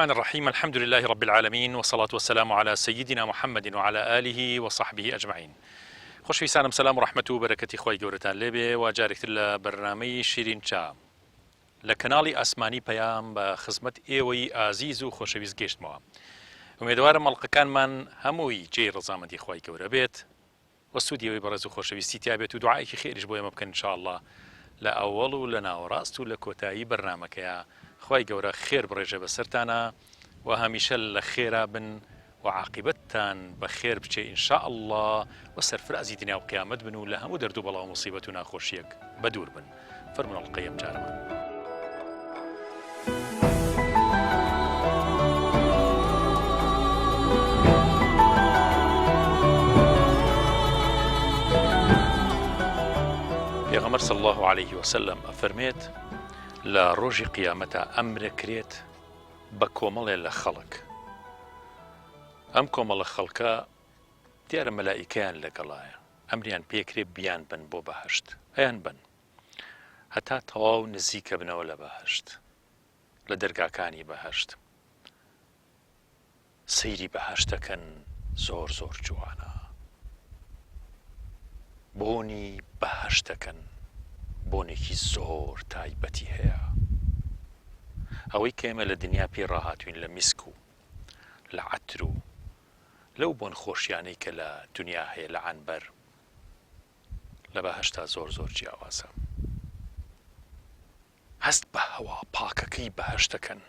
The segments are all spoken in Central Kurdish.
الرحمن الرحيم. الحمد لله رب العالمين، والصلاة والسلام على سيدنا محمد وعلى آله وصحبه أجمعين. خۆشەویستانم سەلام و ڕەحمەت و بەرەکەتی خۆی گەورەتان لێبێ و جارێکتر لە بەرنامەی شیرین چا لە کەناڵی ئاسمانی پەیام بە خزمەت ئێوەی ئازیز و خۆشەویست گەیشتمەوە. ئومێدوارم مەڵقەکانمان هەمووی جێی ڕەزامەندی خۆی گەورە بێت و سوودیەوەی بەڕێز و خۆشەویستی تیا بێت و دوعایەکی خێریش بۆ ئێمە بکەن ئینشاءالله لە ئەوەڵ و لە ناوەڕاست و لە کۆتایی بەرنامەکەیە. خۆی گەورە خێر بڕێژە بەسەرتانە و هەمیشە لە خێرا بن و عاقبەتتان بە خێر بچێ ئینشاء الله و سەرفرازی دنیا و قیامەت بن و لە هەموو دەرد و بەڵاو موسیبەت و ناخۆشیەک بەدوور بن. فەرمونە ئەڵقەیەم جارەمان. پێغەمبەر صلی الله عليه وسلم ئەفەرمێت لە ڕۆژی قیامەتە ئەمرەکرێت بە کۆمەڵێ لە خەڵک. ئەم کۆمەڵە خەڵکە دیارە مەلائیکەیان لەگەڵایە، ئەمریان پێکرێ بیان بن بۆ بەهەشت، ئەیان بن هەتا تەواو نزیکە بنەوە لە بەهەشت، لە دەرگاکانی بەهەشت سەیری بەهەشتەکەن. زۆر زۆر جوانە، بۆنی بەهەشتەکەن، بۆنێکی زۆر تایبەتی هەیە. ئەوەی کە ئێمە لە دنیا پێی ڕاهاتوین لە میسک و لە عەتر و لەو بۆن خۆشیانەی کە لە دنیا هەیە لە عەنبەر، لە بەهەشتا زۆر زۆر جیاوازە. هەست بە هەوا پاکەکەی بەهەشتەکەن،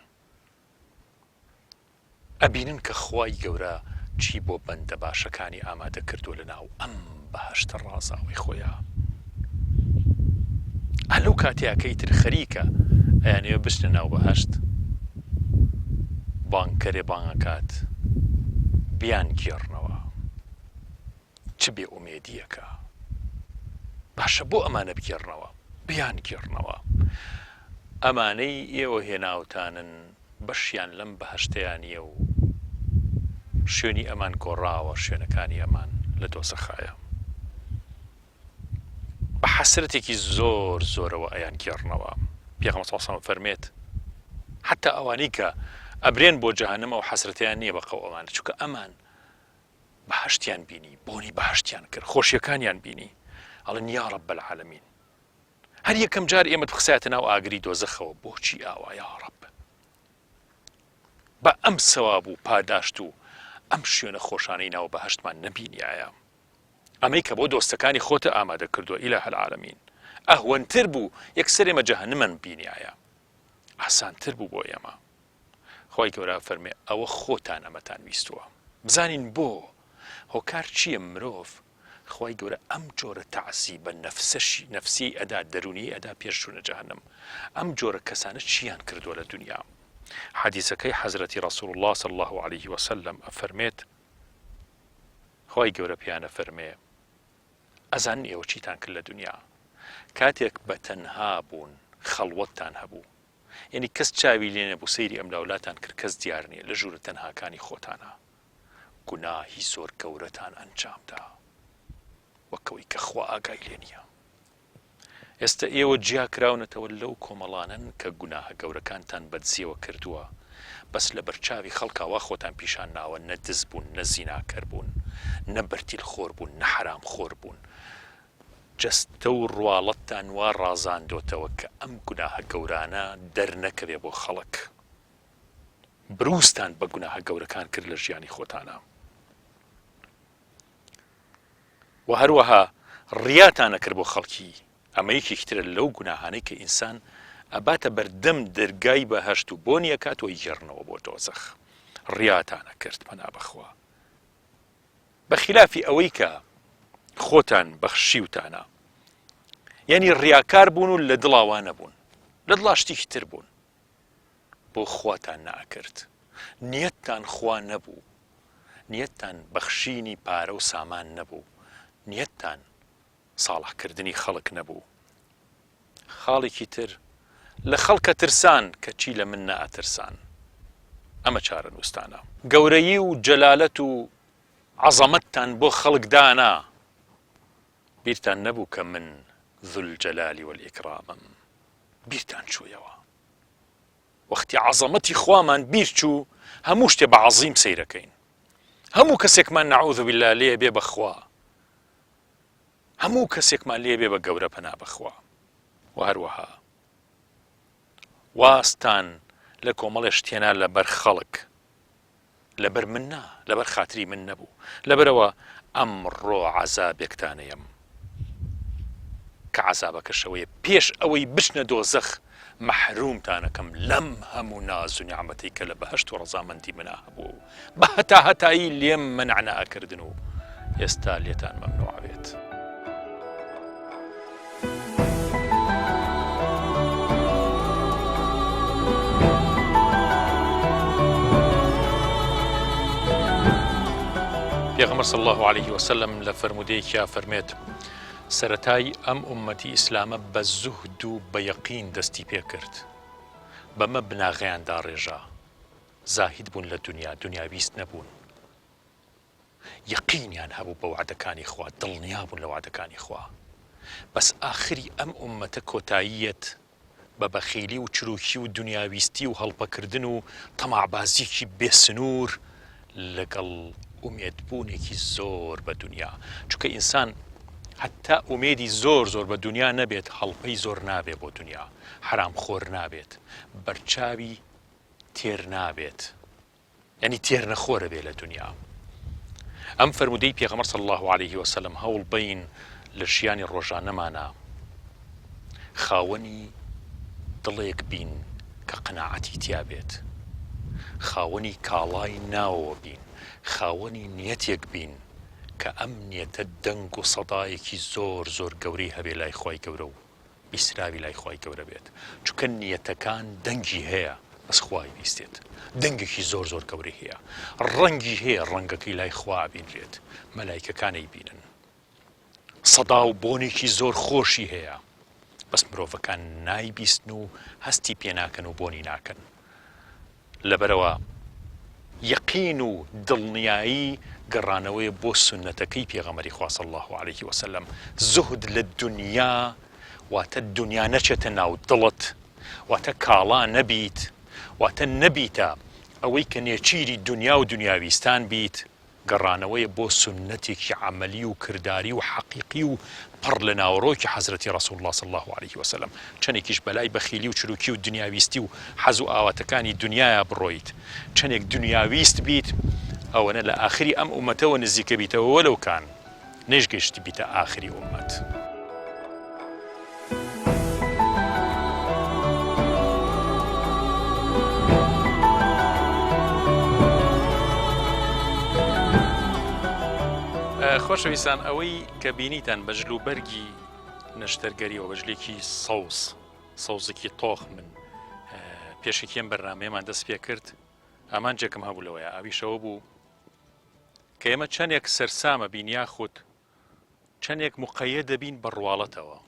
ئەبینن کە خوای گەورە چی بۆ بەندە باشەکانی ئامادە کردو لە ناو ئەم بەهەشتە ڕازاوی خۆیان. هەلەو کاتێکەی تر خەریکە ئەیانەوە بچنە ناو بەهەشت، بانگکەرێ بانگەکات بیان گێڕنەوە. چ بێ ئومێدیەکە، باشە بۆ ئەمانە بگێڕنەوە، بیان گێڕنەوە. ئەمانەی ئێوە هێناوتانن بەشیان لەم بەهەشتەیانیە و شوێنی ئەمان گۆڕاوە، شوێنەکانی ئەمان لە دۆزەخایە. بە حەسرەتێکی زۆر زۆرەوە ئەیان گێڕنەوە. پێغەمبەر صلی الله علیه و سلم فەرمێت حتا ئەوانەی کە ئەبرێن بۆ جەهەنەمە و حەسرەتیان نییە بەقەو ئەمانە، چونکە ئەمان بەهەشتیان بینی، بۆنی بەهەشتیان کرد، خۆشیەکانیان بینی، ئەڵێن یا رەب العالەمین. هەر یەکەم جار ئێمە بخسایەتە ناو ئاگری دۆزەخەوە، بۆچی ئاوا یا رەب؟ بە ئەم سەواب و پاداشت و ئەم شوێنە خۆشانەی ناو بەهەشتمان نەبینیایە؟ ئەمەی کە بۆ دۆستەکانی خۆتە ئامادە کردووە ئیلاهە العالەمین ئەهوەنتر بوو یەکسەر ئێمە جەهەنەمەن بینیایە، ئاسانتر بوو بۆ ئێمە. خۆی گەورە فەرمێ ئەوە خۆتان ئەمەتان ویستووە. بزانین بۆ هۆکار چییە؟ مرۆڤ خۆی گەورە ئەم جۆرە تەعزیبە نەفسی ئەدا، دەرونی ئەدا پێش چوونە جەهەنەم. ئەم جۆرە کەسانە چیان کردووە لە دنیا؟ حەدیسەکەی حەزرەتی ڕەسوول الله صلی الله عليه وسلم ئەفەرمێت خۆی گەورە پیانە فەرمێ ئەزانن ئێوە چیتان کرد لە دنیا کاتێک بە تەنها بوون، خەڵوەتتان هەبوو، یعنی کەس چاوی لێ نەبوو سەیری ئەم لاولاتان کرد، کەس دیار نییە، لە ژوورە تەنهاکانی خۆتانە گوناهی زۆر گەورەتان ئەنجامدا وەکەوەی کە خوا ئاگای لێ نییە. ئێستا ئێوە جیا کراونەتەوە لەو کۆمەڵانن کە گوناهە گەورەکانتان بەدزیەوە کردووە، بەس لە بەرچاوی خەڵکاوە خۆتان پیشان ناوە، نە دز بوون، نە زیناکەر بوون، نە بەرتیل خۆر بوون، نە حرام خۆر بوون. جەستە و ڕواڵەتتان وا ڕازاندۆتەوە کە ئەم گوناهە گەورانە دەرنەکەوێ بۆ خەڵک. بروستان بە گوناهە گەورەکان کرد لە ژیانی خۆتانە و هەروەها ڕیاتانە کرد بۆ خەڵکی. ئەمە یەکێکترە لەو گوناهانەی کە ئینسان ئەباتە بەردەم دەرگای بەهەشت و بۆنیە کاتەوە گێڕنەوە بۆ دۆزەخ. ڕیاتانە کرد پەنا بەخوا، بەخلافی ئەوەی کە خۆتان بەخشیوتانە، یعنی ڕیاکار بوون و لە دڵاوە نەبوون، لە دڵا شتێکی تر بوون، بۆ خواتان ناکرد، نیەتتان خوا نەبوو، نیەتتان بەخشینی پارە و سامان نەبوو، نیەتتان ساڵحکردنی خەڵک نەبوو. خاڵێکی تر لە خەڵکە ترسان کە چی لە من نائەترسان. ئەمە چارە نووسانە. گەورەیی و جەلالەت و عەزەمەتتان بۆ خەڵک دانا، بیرتان نەبوو کە من ذو الجەلالی والئیکرامم، بیرتان چوویەوە. وەختی عەزەمەتی خوامان بیرچوو هەموو شتێ بە عەزیم سەیرەکەین هەموو کەسێکمان نەعوذ بالله لێ بێ بەخوا هەموو کەسێکمان لێ بێ بە گەورە پەنا بەخوا و هەروەها واستان لە کۆمەڵێ شتێنە لەبەر خەڵک لەبەر من نا لەبەر خاتری من نەبوو لەبەرەوە ئەمڕۆ عەزابێکتانەیەم کە عەزابەکەشەوەیە پێش ئەوەی بچنە دۆزەخ مەحرومتانەکەم لەم هەموو ناز و نیعمەتەی کە لە بەهەشت و ڕەزامەندی منا هەبوو بە هەتایی لێم منعنەکردن و ئێستا لێتان مەمنوع بێت پێغەمبەر صلی الله عليه وسلم لە فەرمودەیەکیا فەرمێت سەرەتای ئەم ئومەتی ئیسلامە بە زوهد و بە یەقین دەستی پێ کرد بەمە بناغیاندا ڕێژا زاهید بوون لە دنیا دنیاویست نەبوون یەقینیان هەبوو بە وعدەکانی خوا دڵنیا بوون لە وعدەکانی خوا بەس ئاخری ئەم ئومەتە کۆتاییەت بە بەخیلی و چروکی و دنیاویستی و هەڵپەکردن و تەماعبازیکی بێسنوور لەگەڵ ئومێدبوونێکی زۆر بە دنیا چونکە ئینسان حتا ئومێدی زۆر بە دنیا نەبێت هەڵپەی زۆر نابێت بۆ دنیا حرامخۆر نابێت بەرچاوی تێر نابێت یعنی تێر نەخۆرە بێت لە دنیا ئەم فەرمودەی پێغەمبەر صلی الله عليه وسلم هەوڵ بین لە ژیانی ڕۆژانەمانە خاوەنی دڵێک بین کە قەناعەتی تیا بێت خاوەنی کاڵای ناوەوە بین خاوەنی نیەتێک بین کە ئەم نیەتە دەنگ و سەدایەکی زۆر گەورەی هەبێ لای خوای گەورە و بیسراوی لای خوای گەورە بێت چونکە نیەتەکان دەنگی هەیە بەس خوای بیستێت دەنگێکی زۆر گەورەی هەیە ڕەنگی هەیە ڕەنگەکەی لای خوا بینرێت مەلایکەکانەی بینن سەدا و بۆنێکی زۆر خۆشی هەیە بەس مرۆڤەکان نایبیستن و هەستی پێ ناکەن و بۆنی ناکەن لەبەرەوە یەقین و دڵنیایی گەڕانەوەی بۆ سنەتەکەی پێغەمبەری خوا صلی الله عليه وسلم زوهد لە دنیا واتە دنیا نەچێتە ناو دڵت واتە کاڵا نەبیت واتە نەبیتە ئەوەی کە نێچیری دنیا و دنیاویستان بیت گەڕانەوەی بۆ سنەتێکی عەمەلی و کرداری و حەقیقی و پڕ لە ناوەڕۆکی حەزرەتی ڕەسوول الله صلی الله عليه وسلم چەندێکیش بەلای بەخیلی و چروکی و دنیاویستی و حەز و ئاواتەکانی دنیایە بڕۆیت چەندێک دنیاویست بیت ئەوەنە لە ئاخری ئەم ئومەتەوە نزیکە بیتەوە وەلەوکان نێژگەشتی بیتە ئاخری ئومەت خۆشەویستان ئەوەی کە بینیتان بە ژلوبەرگی نەشتەرگەریەوە بەژلێکی سەوزێکی تۆخ من پێشێکیم بەرنامەیەمان دەست پێ کرد ئامان جێکم هەبوو لەوەیە ئاویشەوە بوو کە ئێمە چەندێک سەرسامە بین یاخود چەندێک مقەیە دەبین بە ڕواڵەتەوە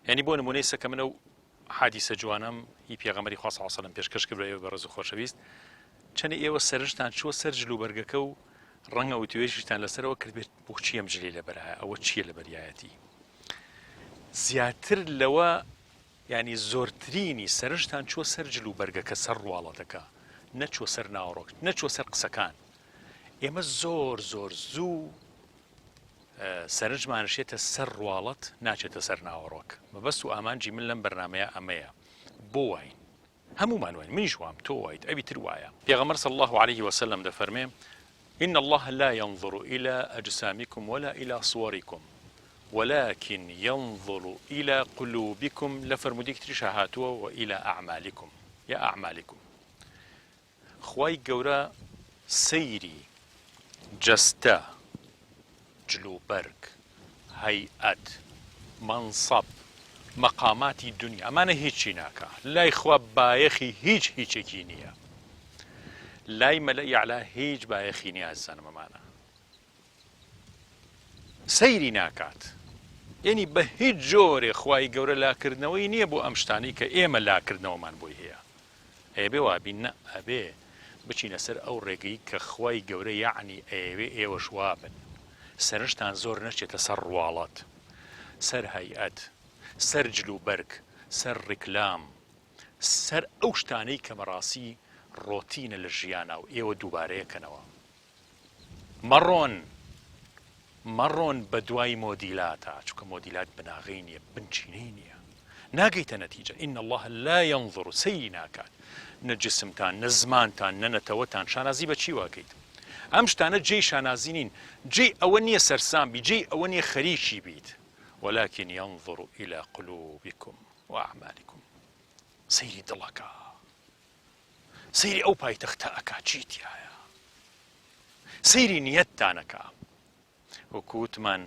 یعنی بۆ نمونەی سەکە منە و حادیسە جوانم هی پێغەمبەری خوا صلی الله علیه و سلم پێشکەش کردووە بە ڕێز و خۆشەویست چەندی ئێوە سەرنجتان چووە سەر جلوبەرگەکە و ڕەنگە و توێژیشتان لەسەرەوە کردبێت بۆ چی ئەم جلێ لەبەرایە ئەوە چییە لە بەریایەتی زیاتر لەوە ینی زۆرترینی سەرنجتان چووە سەر جلوبەرگەکە سەر ڕواڵەتەکە نەچووە سەر ناوەڕۆک نەچووە سەر قسەکان ئێمە زۆر زوو سەرنجمانشێتە سەر ڕواڵەت ناچێتە سەر ناوەڕۆک مەبەست و ئامانجی من لەم بەرنامەیە ئەمەیە بۆ واین هەمومان واین منیش وام تۆ وایت ئەوی تر وایە پێغەمبەر صلی الله عليه وسلم دەفەرمێ إن الله لا ينظر إلى أجسامكم ولا إلى صوركم ولكن ينظر إلى قلوبكم لفرموديك تريشهاتوا وإلى أعمالكم يا أعمالكم خواي قورا سيري جستا جلوبرك هيئت منصب مقاماتی دنیا ئەمانە هیچی ناکە لای خوا بایەخی هیچێکی نییە لای مەلەی ئەعلا هیچ بایەخی نییە ئازیزانم ئەمانە سەیری ناکات یعنی بە هیچ جۆرێ خوای گەورە لاکردنەوەی نییە بۆ ئەم شتانەی کە ئێمە لاکردنەوەمان بۆی هەیە ئەبێ وابین ئەبێ بچینە سەر ئەو ڕێگەی کە خوای گەورە یعنی ئەوێ ئێوەش وابن سەرنجتان زۆر نەچێتە سەر ڕواڵەت سەر هەیئەت سەر جلوبەرگ سەر ڕیکلام سەر ئەو شتانەی کە بەڕاستی ڕۆتینە لە ژیانە و ئێوە دووبارەیەکەنەوە. مەڕۆن بە دوای مۆدیلاتە، چونکە مۆدیلات بناغی نییە، بنچینەی نییە، ناگەیتە نەتیجە. ئین الله لا ينظر، سەیری ناکات نە جسمتان، نە زمانتان، نە نەتەوەتان. شانازی بە چی واکەیت؟ ئەم شتانە جێی شانازی نین، جێی ئەوە نییە سەرسام بی، جێی ئەوە نییە خەریکی بیت. ولكن ينظر إلى قلوبكم وأعمالكم. سەیری دڵەکە، سەیری ئەو پایتەختە ئەکا چیتیایە، سەیری نیەتتانەکە. وەکوتمان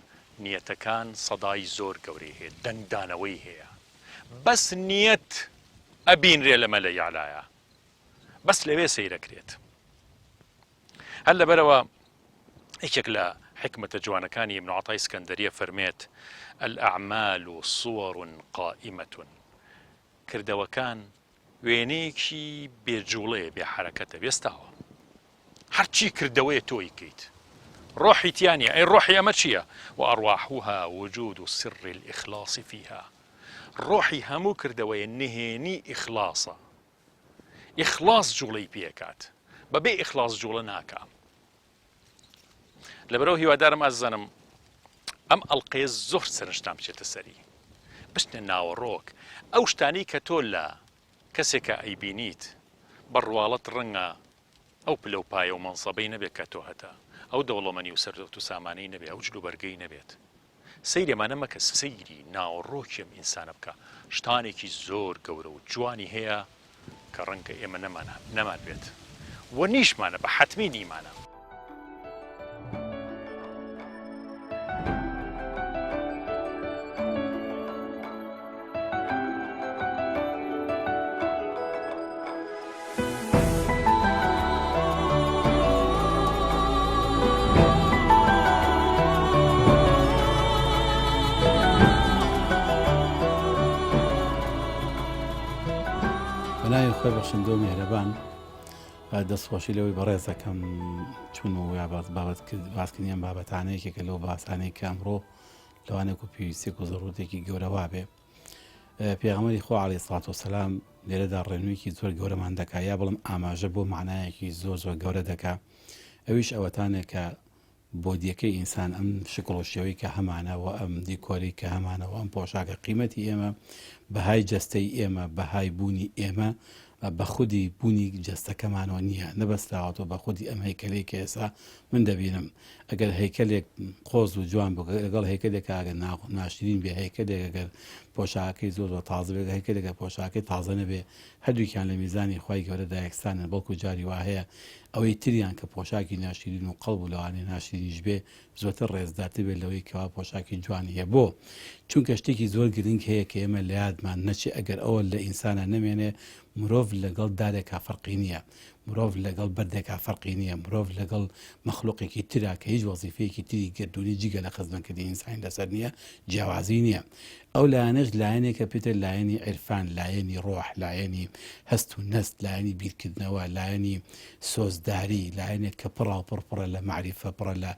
نیەتەکان سەدای زۆر گەورەی هەیە، دەنگدانەوەی هەیە. بەس نیەت ئەبینرێ لە مەلەی ئەعلایە، بەس لەوێ سەیرەکرێت. هەر لەبەرەوە یەکێک لە حکمەتە جوانەکانی ئیبن عەتای ئیسکەندەریە فەرمێت الأعمال صور قائمة. کردەوەکان وێنەیەکی بێجوڵەیە، بێ حرەکەتە، بێستاوە. هەرچی کردەوەیە تۆی کەیت، ڕۆحی تیانە. ئەی ڕۆحی ئەمە چییە؟ وأرواحها وجود سر الإخلاص فيها. ڕۆحی هەموو کردەوەیە نهێنی ئیخلاسە. ئیخلاس جوڵەی پێکات، بەبێ ئیخلاس جوڵە ناکام. لەبەرەوە هیوادارم ئازانم ئەم ئەڵقەیە زۆر سەرنجتان بچێتە سەری، بچنە ناوەڕۆک. ئەو شتانی کە تۆ لە کەسێکە ئەیبینیت بەڕواڵەت ڕەنگە ئەو پلەپایە و مەنسەبەی نەبێت کە تۆ هەتا، ئەو دەوڵەمەنی و سەردەوت و سامانەی نەبێت، ئەو جلوبەرگەی نەبێت. سەیری ئەمانە مەکە، سەیری ناوەڕۆکیم ئینسانە بکە. شتانێکی زۆر گەورە و جوانی هەیە کە ڕەنگە ئێمە نەمان بێت و نیشمانە، بە حەتمی نیمانە. بەناوی خۆی بەخشندە و میهرەبان، دەستخۆشی لەوەی بەڕێز دەکەم چون و باسکردنیان بابەتانەیەکێکە لەو باسانەی کە ئەمڕۆ لەوانێک و پێویستێک و زەڕوتێکی گەورە وابێ. پێغەمبەری خوا عەلەیهی سڵات وسەلام لێرەدا ڕێنموویەکی زۆر گەورەمان دەکا، یا بڵم ئاماژە بۆ معنایەکی زۆر زۆر گەورە دەکا. ئەویش ئەوەتانێک کە بۆ دیەکەی ئینسان ئەم شکڵۆشیەوەی کە هەمانەوە، ئەم دیکۆری کە هەمانەوە، ئەم پۆشاکە قیمەتی ئێمە، بەهای جەستەی ئێمە، بەهای بوونی ئێمە بە خودی بوونی جەستەکەمانەوە نییە، نەبەستراوەتەوە بە خودی ئەم هەیکەلەی کە ئێستا من دەبینم. ئەگەر هەیکەلێک قۆز و جوان بوو لەگەڵ هەیکەلێکە ئەگەر ناشرین بێ، هەیکەلێک ئەگەر پۆشاکەی زۆر زۆر تازە بێ، هەیکەلێکە پۆشاکەی تازە نەبێ، هەردووکیان لە میزانی خوای گەورەدا یەکسانن. بەڵکو جاری وا هەیە ئەوەی تریان کە پۆشاکی ناشرین و قەڵب و لەوانەیە ناشرینیش بێ زۆرتر ڕێزدارتر بێت لەوەی کەوا پۆشاکی جوانی هەیە. بۆ چونکە شتێکی زۆر گرنگ هەیە کە ئێمە لە یادمان نەچێ، ئەگەر ئەوە لە ئینسانە نەمێنێ، مرۆڤ لەگەڵ دارێکا فەرقی نییە، مرۆڤ لەگەڵ بەردێکا فەرقی نییە، مرۆڤ لەگەڵ مەخلوقێکی ترا کە هیچ وەزیفەیەکی تری گردوونی جگە لە خزمەتکردنی ئینسانی لەسەر نییە، جیاوازی نییە. ئەو لایەنەش لایەنێکە پێتر لایەنی عیرفان، لایەنی ڕۆح، لایەنی هەست و نەست، لایەنی بیرکردنەوە، لایەنی سۆزداری، لایەنێک کە پڕە لە معریفە، پڕە لە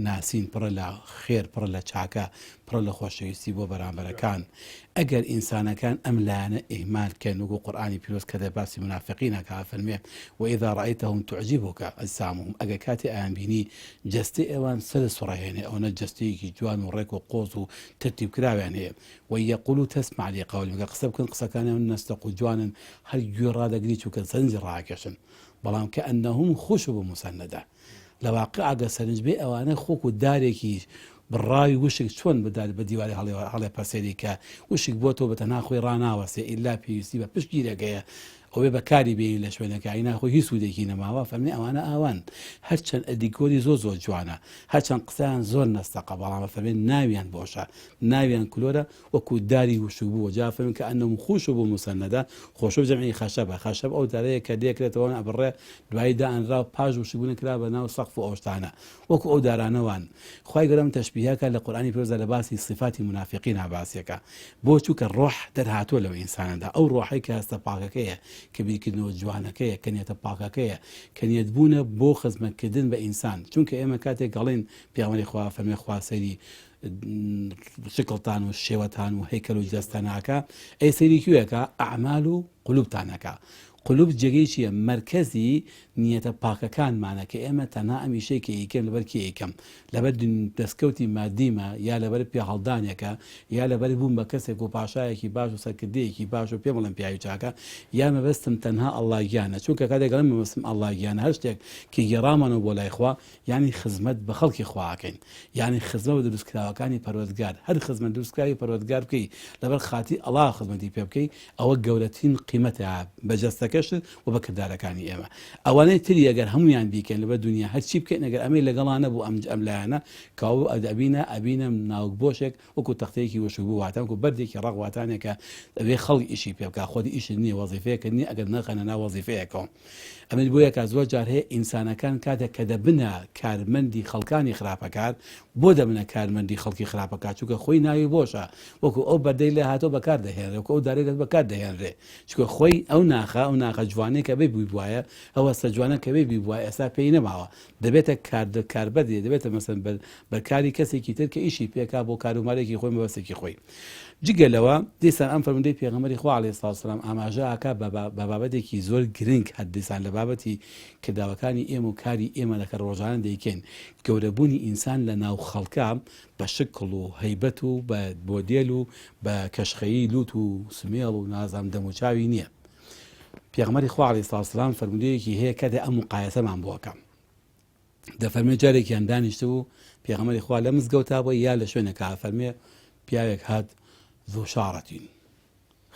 ناسین، پڕە لە خێر، پڕە لە چاکە، پڕە لە خۆشەویستی بۆ بەرامبەرەکان. ئەگەر ئینسانەکان ئەم لایەنە ئیهمالکەن، وەکو قورئانی پیرۆز کە دەرباسی منافقینەکە فەرمێ وإذا رأيتهم تعجبك أجسامهم. ئەگەر کاتی ئەیان بینی جەستەی ئێوان سەر سوڕەهێنێ، ئەوە جەستەیەکی جوان و ڕێک و قۆز و ترتیب کراویان هەیە. ويقولوا تسمع لقولهم، قسە بکەن قسەکانیان نەستەق و جوانن، هەر گوێ ڕادەگری چووکە سەرنجی ڕاکێشن، بەڵام کە ئەنەهم خوشب مسەندە. لە واقع ئەگەر سەرنج بێ ئەوانە خۆک و دارێکی بڕاوی وشک چۆن بە دیواری هەڵێ پەسێری کە وشک بۆ تۆ بەتەنها خۆی ڕناوەسێ ئیلا پێویستی بە پشتگیرەکەیە ئەوێ بەکاری بێ لە شوێنەکە ناخۆی هیچ سوودێکی نەماوە. فەرمی ئەوانە ئاوان هەرچەند ئەدیکۆری زۆر زۆر جوانە، هەرچەند قسەیان زۆر نەستەقە، بەڵام فەرمێن ناویان بۆشە، ناویان کلۆرە، وەکو داری وشک بووە. جا فەرمێن کە ئەنەهم خوشب مسەندە، خۆشب جەمعی خەشەبە، خەشەب ئەو دارەیە کە دێکرێتەوە ئەبڕێ دوایی دائەنرا و پاش وشکبوون کرا بە ناو سەقف و ئەو شتانە، وەکو ئەو دارانەوان. خوای گەورە تەشبیهەکە لە قورئانی پیرۆزە لە باسی صفاتی منافقین باسیەکە، بۆ چووکە ڕۆح دەرهاتووە لەو ئینسانەدا، ئەو ڕۆحەی کە هەستە پاکەکەیە کە بیرکردنەوە جوانەکەیە کە نیەتە پاکەکەیە کە نیەتبوونە بۆ خزمەتکردن بە ئینسان چونکە ئێمە کاتێک گەڵێن پێغەمبەری خوا فەرمێ خوا سەیری شکڵتان و شێوەتان و هەیکەل و جەستاناکە ئەی سەیری کوێکە ئەعمال و قولوبتانەکە قلوب جێگەی چییە مرکزی نیەتە پاکەکانمانە کە ئێمە تەنها ئەمیشەی کە ئیکەم لەبەر کێ یەکەم لەبەر دەستکەوتی مادیمە یا لەبەر پێ هەڵدانێکە یا لەبەر بووم بە کەسێک و پاشایەکی باش و سەرکردەیەکی باش و پێ بڵێن پیاوی چاکە یا مەبەستم تەنها ئەڵڵا گیانە چونکە کاتێک گەڵێم مەبەستم ئەڵڵا گیانە هەر شتێک کە گێڕامانەوە بۆ لای خوا یعنی خزمەت بە خەڵکی خواکەین یعنی خزمەت بە دروستکراوەکانی پەروەردگار هەر خزمەت دروستکراوی پەروەردگار بکەی لەبەر خاتی ئەڵڵا خزمەتی پێ بکەی ئەوە گەورەترین قیمەتە بەجەستەکەشت و بە کردارەکانی ئێمە ئەوانەی تری ئەگەر هەمویان بیکەن لەبەر دنیا هەرچی بکەین ئەگەر ئەمەی لەگەڵانە بوو ئەم لایەنە کاو ئەبینە ناوک بۆشێک وەکو تەختەیەکی وەشوبوو واتان و بەردێکی ڕەغواتانێکە ئەوێ خەڵکی ئیشی پێ بکە خۆی ئیش نییە وەزیفەیەکە نییە ئەگەر نەخەنە ناو وەزیفەیەکەوە ئەمە بۆ یەکە زۆر جار هەیە ئینسانەکان کاتێک کە دەبنە کارمەندی خەڵکانی خراپەکات بۆ دەبنە کارمەندی خەڵکی خراپەکات چونکە خۆی ناوی بۆشە وەکو ئەو بەردەی لە هاتۆ بەکار دەهێنرێ وەکو ئەو دارێک بەکار دەهێنرێ چونکە خۆی ئەو ناخە جوانەی کە بێ بووی وایە ئەوە سەجوانە کە بێ بووە ئێستا پێی نەماوە دەبێتە کاربەدێ دەبێتە مەسەن بەرکاری کەسێکی تر کە ئیشی پێکا بۆ کارومارێکی خۆی مەبەستێکی خۆی جگەلەوە دیسان ئەم فەرموودەی پێغەمبەری خوا عەلەیهی سڵاتو وسەلام ئاماژە ئاکا بە بابەتێکی زۆر گرنگ هەر لە بابەتی کرداوەکانی ئێمە و کاری ئێمە لەکە ڕۆژانە دەیکەین گەورەبوونی ئینسان لە ناو خەڵکە بە شکڵ و هەیبەت و بە بۆدێل و بە کەشخەیی لوت و سمێڵ و نازام دەموچاوی نییە پێغەمبەری خوا عەلەیهی سڵاتو وسەلام فەرموودەیەکی هەیە کە ئەم مقایەسەمان بۆکەم دەفەرمێ جارێکیان دانیشتە و پێغەمبەری خوا لە مزگەوتا بووە یا لە شوێنێکا فەرمێ پیاوێک هات ذو شارەتین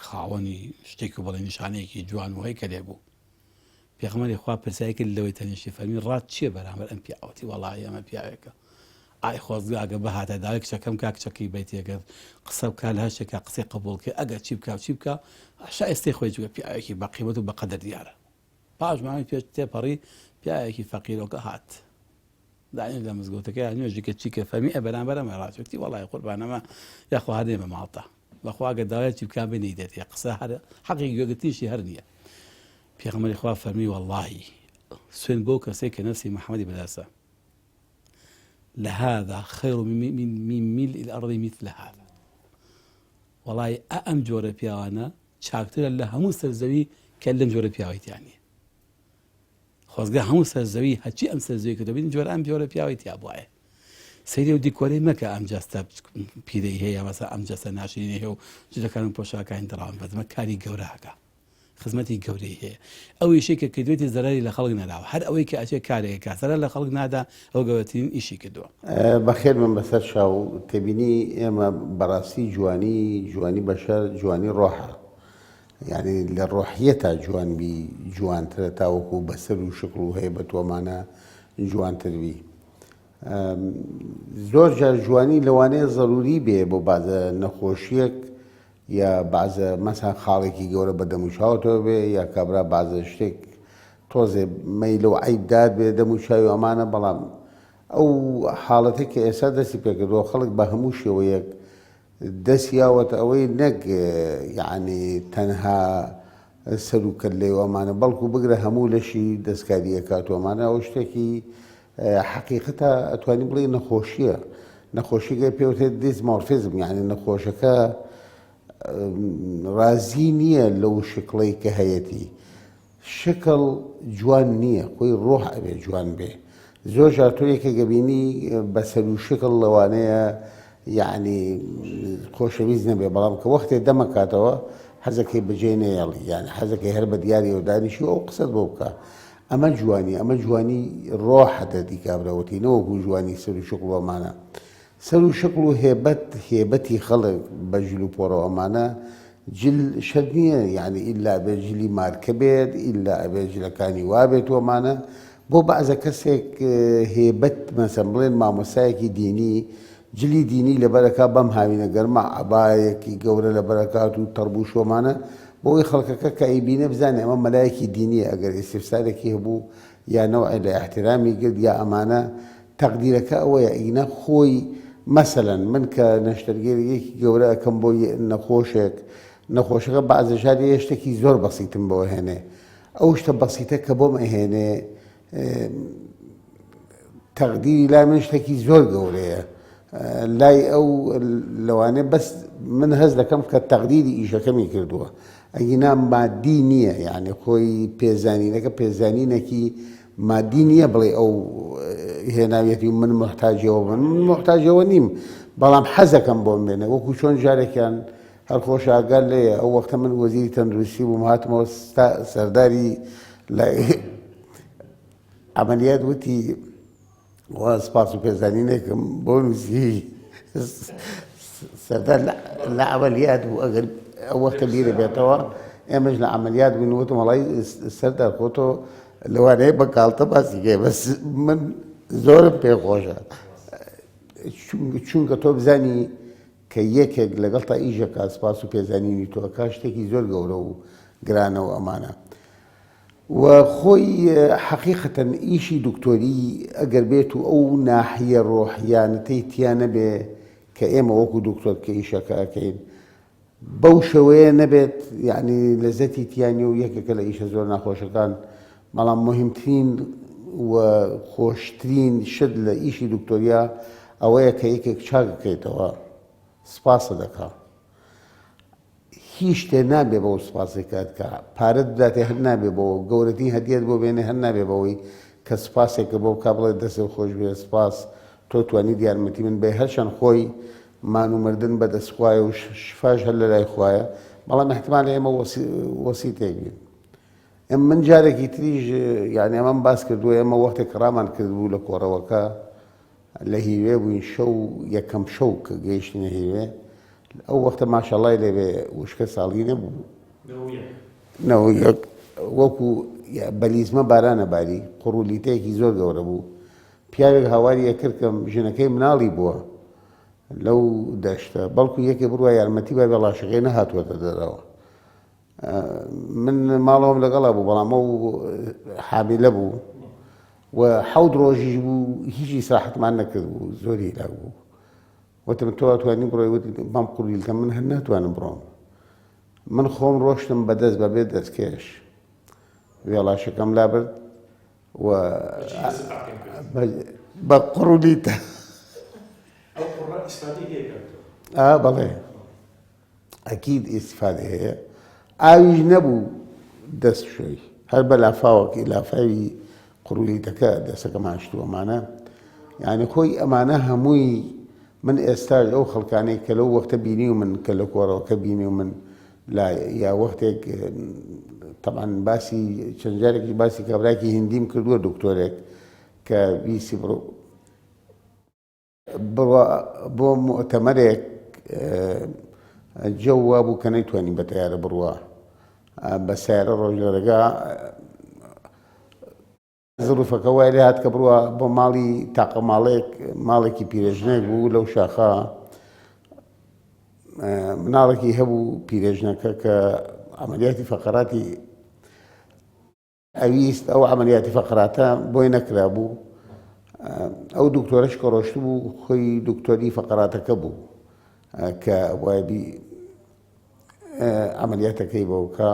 خاوەنی شتێکی بڵێ نیشانەیەکی جوان و هەیکەلێ لێ بوو پێغەمبەری خوا پرسیاری کرد لەوەی تەنیشتی فەرمی ڕات چییە بەرامبەر ئەم پیاوەتی وەڵڵی ئەمە پیاوێکە ئای خۆزگا ئەگە بەهاتە داوای کچەکەم کچەکەی بەیتێگەر قسە بکە لە هەشتێکا قسەی قبوڵکە ئەگەر چی بکە شایستەی خۆی جوگە پیاوێکی بەقیمەت و بەقەدەر دیارە پاش ماوەی پێش تێپەڕی پیاوێکی فەقیرۆکە هات دانین لە مزگەوتەکەی نوێژێکە چیکە فەرمی بەرامبەر ئەمە ڕاستوێتی وەڵڵی قوربانەمە یاخوا هەدێمە ماڵتە بەخوا گە داوایەکی بکە بینی دێتێ قسە هەر حەقی گوێگرتیشی هەر نییە پێغەمبەری خوا فەرمی وەڵڵاهی سوێن بۆ کەسێک کە نەفسی محەممەدی بەدەسە لهذا خير من ملء الأرض مثل هذا وڵی ئەم جۆرە پیاوانە چاکترە لە هەموو سەرزەوی کە لەم جۆرە پیاوەیتیانە خۆزگە هەموو سەرزەوی هەچی ئەم سەرزەوی کە دەبین جۆرە ئەم جۆرە پیاوەیتیا بواە سەیری و دیکۆرەی مەکە ئەم جەستە پیرەی هەیە مەسا ئەم جەستە ناشرینی هەیە و جوودەکان پۆشاکانی دراون بەدمە کاری گەورەکە خزمەتی گەورەی هەیە ئەو ئیشەی کە کردوێتی زەرری لە خەڵک نەداوە هەر ئەوەی کە ئەچێ کارێکە سەرە لە خەڵک نادا ئەو گەورەترین ئیشی کردووە بەخێر من بەسەر شاو تێبینی ئێمە بەڕاستی جوانی بەشەر جوانی ڕۆحە یعنی لە ڕۆحیەتە جوانبی جوانترە تاوەکو بەسەر و شکڵ و هەیە بە تۆمانە جوانتربی زۆر جار جوانی لەوانەیە زەروری بێ بۆ بازە نەخۆشیەک یا بازە مەسا خاڵێکی گەورە بە دەموچاوتەوە بێ یا کابرا بازە شتێک تۆزێ مەیل و عیبدار بێ دەموچاوی ئەمانە بەڵام ئەو حاڵەتێک کە ئێستا دەستی پێکردەوە خەڵک بە هەموو شێوەیەک دەستیاوەتە ئەوەی نەک یعنی تەنها سەرکرد لێوەمانە بەڵکو بگرە هەموو لەشی دەستکاریە کاتوەمانە ئەو شتێکی حقیقەتە ئەتوانی بڵێ نەخۆشیگە پێوتێت دیزمۆرفیزم یعنی نەخۆشەکە رازی نییە لەو شکڵی کە هەیەی شکل جوان نییە خۆی ڕۆح ئەبێ جوان بێ زۆر جارتۆیەکە گەبینی بەسەر و شکل لەوانەیە یعنی خۆشەویست نەبێ بەڵام کە وەختێ دەمەکاتەوە حەزەکەی بەجێ نەیەڵی یعنی حەزەکەی هەر بە دیاری و دانیشی ئەو قسەت بۆ بکە ئەمە جوانی ڕۆحەتە دیکابراوەتی نەوەکو جوانی سەر و شکڵ ئەمانە سەر و شکڵ و هێبەتی خەڵک بە ژل و پۆڕە ئەمانە جل شەد نییە یعنی ئیلا ئەبێ جلی مارکە بێت ئیلا ئەبێ جلەکانی وابێت وەمانە بۆ بەعزە کەسێک هێبەت مەسەن بڵێن مامۆستایەکی دینی جلی دینی لەبەرەکە بەم هاوینە گەرمە عەبایەکی گەورە لەبەرەکات و تەڕبوش وەمانە بۆی خەڵکەکە کە ئەیبینە بزانێ ئەمە مەلایەکی دینیە ئەگەر ئیستیفسارێکی هەبوو یا نەوعی لە احترامی کرد یا ئەمانە تەقدیرەکە ئەوەیە ئینە خۆی مەسەلەن من کە نەشتەرگەریەکی گەورە ئەەکەم بۆ نەخۆشێک نەخۆشەکە بەعزەژار شتێکی زۆر بەسیتم بۆ هێنێ ئەو شتە بەسیتە کە بۆم ئەهێنێ تەقدیری لای من شتێکی زۆر گەورەیە لای ئەو لەوانێ بەس من هەز دەکەم کە تەقدیری ئیشەکەمی کردووە ئەگینا مادی نییە یعنی خۆی پێزانینەکە پێزانینێکی مادی نییە بڵێ ئەو هێناویەتی من محتاجەوە نیم بەڵام حەزەکەم بۆم بێنە وەکو چۆن جارێکیان هەر خۆش ئاگال لێیە ئەو وەختە من وەزیری تەندروستی بووم هاتمەوە سەرداری عملیات وتی وا سپاس و پێزانینێکم بۆ نووسی سەردار لە عملیات بوو ئەگەر ئەو وەختە بیرە بێتەوە ئێمەش لە عملیات بووین وتم وەڵی سەردار خۆ تۆ لەوانەیە بە کاڵتە باسیکێ بەس من زۆرم پێخۆشە چونکە تۆ بزانی کە یەکێک لەگەڵ تا ئیژەکە سپاس و پێزانینی تۆکە شتێکی زۆر گەورە و گرانە و ئەمانە و خۆی حەقیقەتەن ئیشی دکتۆری ئەگەر بێت و ئەو ناحیە ڕۆحیانەتەی تیا نەبێ کە ئێمە وەکو دکتۆر کە ئیشەکە ئەکەین بەو شەوەیە نەبێت یعنی لەزەتی تیانی و یەکێکە لە ئیشە زۆر ناخۆشەکان بەڵام مهمترین و خۆشترین شت لە ئیشی دکتۆریا ئەوەیە کە یەکێک چاکەکەیتەوە سپاسە دەکا هیچ شتێ نابێ بەو سپاسێکات کە پارەت بداتێ هەر نابێ بەوە گەورەترین هەدیەت بۆ بێنێ هەر نابێ بەوەی کە سپاسێکە بۆ کا بڵێ دەستێ خۆش بێ سپاس تۆ توانیت یارمەتی من بێ هەرچەند خۆی مان و مردن بەدەست خوایە و شفاش هەر لە لای خوایە بەڵام احتیمالە ئێمە وەسیتێک بین من جارێکی تریژ یعنی ئەمەم باس کردووە ئێمە وەختێک ڕامان کردبوو لە کۆڕەوەکە لە هیوێ بووین شەو یەکەم شەو کە گەیشتینە هیوێ ئەو وەختە ماشەڵای لێوێ وشکە ساڵی نەبوو وەکو بەلیزمە بارانە باری قڕولیتەیەکی زۆر گەورە بوو پیاوێک هاواری کرد کە ژنەکەی مناڵی بووە لەو دەشتە بەڵکو یەکێ بڕوە یارمەتی بە بێڵاشەکەی نەهاتووەتە دەرەوە من ماڵەوەم لەگەڵا بوو بەڵام ئەو حامیلە بوو و حەوت ڕۆژیش بوو هیچی ساحتمان نەکرد بوو زۆری لا بوو وتم تۆ ئەتوانی بڕۆی وتی مام قڕویلتە من هەر ناتوانم بڕۆم من خۆم ڕۆشتم بەدەست بەبێ دەستکێش وێڵاشەکەم لابرد و بە قڕولیتە بەڵێ ئەکید ئیسفادە هەیە ئاویش نەبوو دەست شوێی هەر بە لافاوەکی لافاوی قڕولیتەکە دەستەکە ماشتووەمانە یعنی خۆی ئەمانە هەمووی من ئێستاش ئەو خەڵکانەی کە لەو وەختە بینی و من کە لە کۆڕەوەکە بینی و من یا وەختێک طبعا باسی چەند جارێکی باسی کابراکی هندیم کردووە دکتۆرێک کە ویسی بڕۆ بۆ مؤتەمەرێک جەوا بوو کە نەیتوانی بە تەیارە بڕوە بە سیارە ڕۆژ لە ڕێگا زروفەکە وای لێ هات کە بڕوە بۆ ماڵی تاقە ماڵێکی پیرێژنێک بوو لەو شاخە مناڵێکی هەبوو پیرێژنەکە کە عملیاتی فەقەراتی ئەویست ئەو عملیاتی فەقەراتە بۆی نەکرا بوو ئەو دکتۆرەش کە ڕۆشت بوو خۆی دکتۆری فەقەراتەکە بوو کە وایبی عملیاتەکەی بۆکە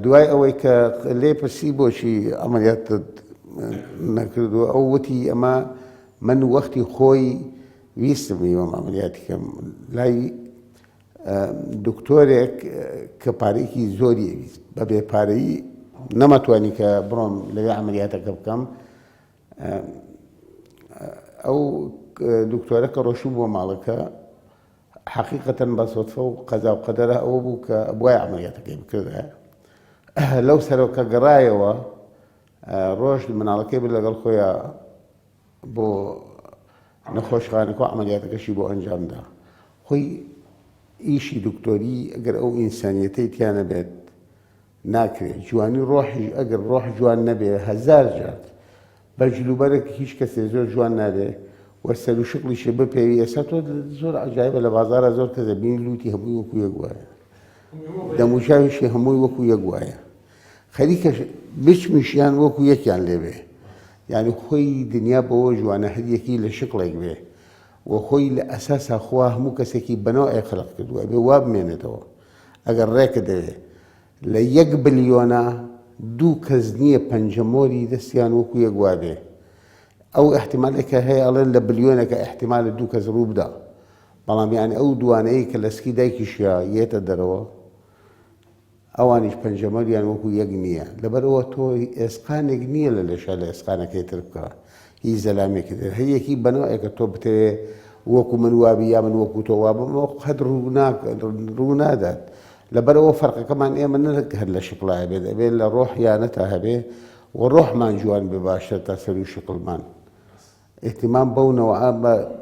دوای ئەوەی کە لێ پرسی بۆچی عملیاتت نەکردو ئەو وتی ئەمە من وەختی خۆی ویستم ئەم عملیاتیکەم لای دکتۆرێک کە پارەیەکی زۆری ویست بە بێپارەیی نەمەتوانی کە بڕۆم لەوێ عملیاتەکە بکەم ئەو دکتۆرە کە ڕۆشوو بۆ ماڵەکە حقیقەتەن بە سۆدفە و قەزا و قەدەرە ئەوە بوو کە بوای عملیاتەکەی بکردە لەو سەرۆکە گەڕایەوە ڕۆژ مناڵەکەی بر لەگەڵ خۆیان بۆ نەخۆشخانەکە عملیاتەکەشی بۆ ئەنجامدا خۆی ئیشی دکتۆری ئەگەر ئەو ئینسانیەتەی تیا نەبێت ناکرێت جوانی ڕۆحی ئەگەر ڕۆح جوان نەبێ هەزار جات بە جلوبەرێک هیچ کەسێ زۆر جوان نابێ وەسەر و شکڵیشێ بپێوی ئێستا تۆ زۆر عجایبە لە بازارە زۆر کەسە بینی لوتی هەمووی وەکو یەک وایە دەموچاویشی هەمووی وەکو یەک وایە خەریکە بچمیشیان وەکو یەکیان لێبێ یعنی خۆی دنیا بەوە جوانە هەر یەکی لە شکڵێک بێ و خۆی لە ئەساسا خوا هەموو کەسێکی بەناو ئەی خەلق کردووە بێ وا بمێنێتەوە ئەگەر ڕێکە دەوێ لە 1 بلیۆنە 2 کەس نییە پەنجەمۆری دەستیان وەکو یەک وا بێ. ئەو احتیمالێکە هەیە ئەڵێن لە بلیۆنێکە احتیمالە 2 کەس ڕوو بدا، بەڵام یانی ئەو دوانەیە کە لە سکی دایکیشیە یێتە دەرەوە ئەوانیش پەنجەمەریان وەکو یەک نییە. لەبەرەوە تۆ ئێسقانێک نییە لە لەشە لە ئێسقانەکەی تر بکە هیچ زەلامێکی دێت هەیەکی بەنەوەیەکە تۆ بتەوێ وەکو من وابی یا من وەکو تۆ وابم قەت ڕوو نادات. لەبەرەوە فەرقەکەمان ئێمە نەک هەر لە شکڵایە بێت ئەبێت لە ڕۆح یانەتا هەبێ و ڕۆحمان جوان بێ باشتر تا سەر و شکڵمان. احتیمام بەونەوە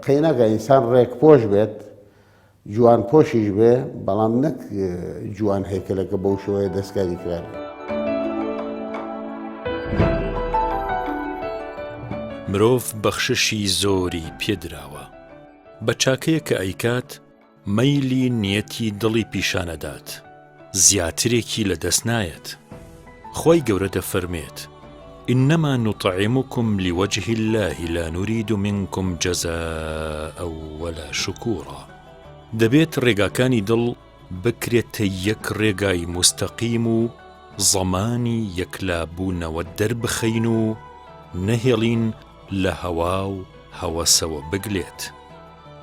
قەینەکە ئینسان ڕێک پۆش بێت جوان پۆشیش بێ، بەڵام نەک جوان هەیکەلەکە بەو شێوەیە دەستکاری کرابێ. مرۆڤ بەخششی زۆری پێدراوە بە چاکەیە کە ئەیکات مەیلی نیەتی دڵی پیشانەدات زیاترێکی لە دەست نایەت. خۆی گەورە دەفەرمێت إنما نطعمكم لوجه الله لا نريد منكم جزاء ولا شكورا. دەبێت ڕێگاکانی دڵ بکرێتە یەک ڕێگای مستەقیم و زەمانی یەکلابوونەوە دەربخەین و نەهێڵین لە هەوا و هەوەسەوە بگلێت.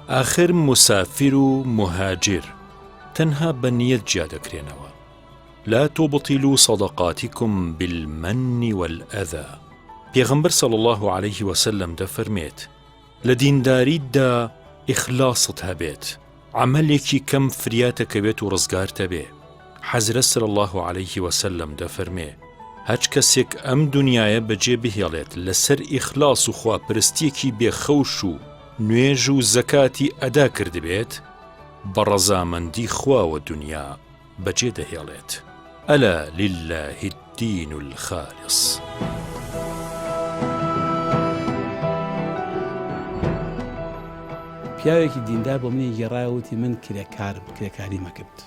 ئاخر مسافر و مهاجر تەنها بە نیەت جیا دەکرێنەوە. لا تبطلوا صدقاتكم بالمن والأذى. پێغەمبەر صلی الله عليه وسلم دەفەرمێت لە دینداریدا ئیخلاست هەبێت عملێکی کەم فریاتەکەوێت و ڕزگارتە بێ. حەزرەت صلی الله عليه وسلم دەفەرمێ هەچ کەسێک ئەم دنیاە بەجێ بهێڵێت لەسەر ئیخلاس و خواپەرستیەکی بێخەوش و نوێژ و زەکاتی ئەدا کردبێت بە ڕەزامەندی خواوە دنیا بەجێ دەهێڵێت. ئەلا لله الدین الخالص. پیاوێکی دیندار بۆ منی گێڕایەوتی من کرێکاری مەکرد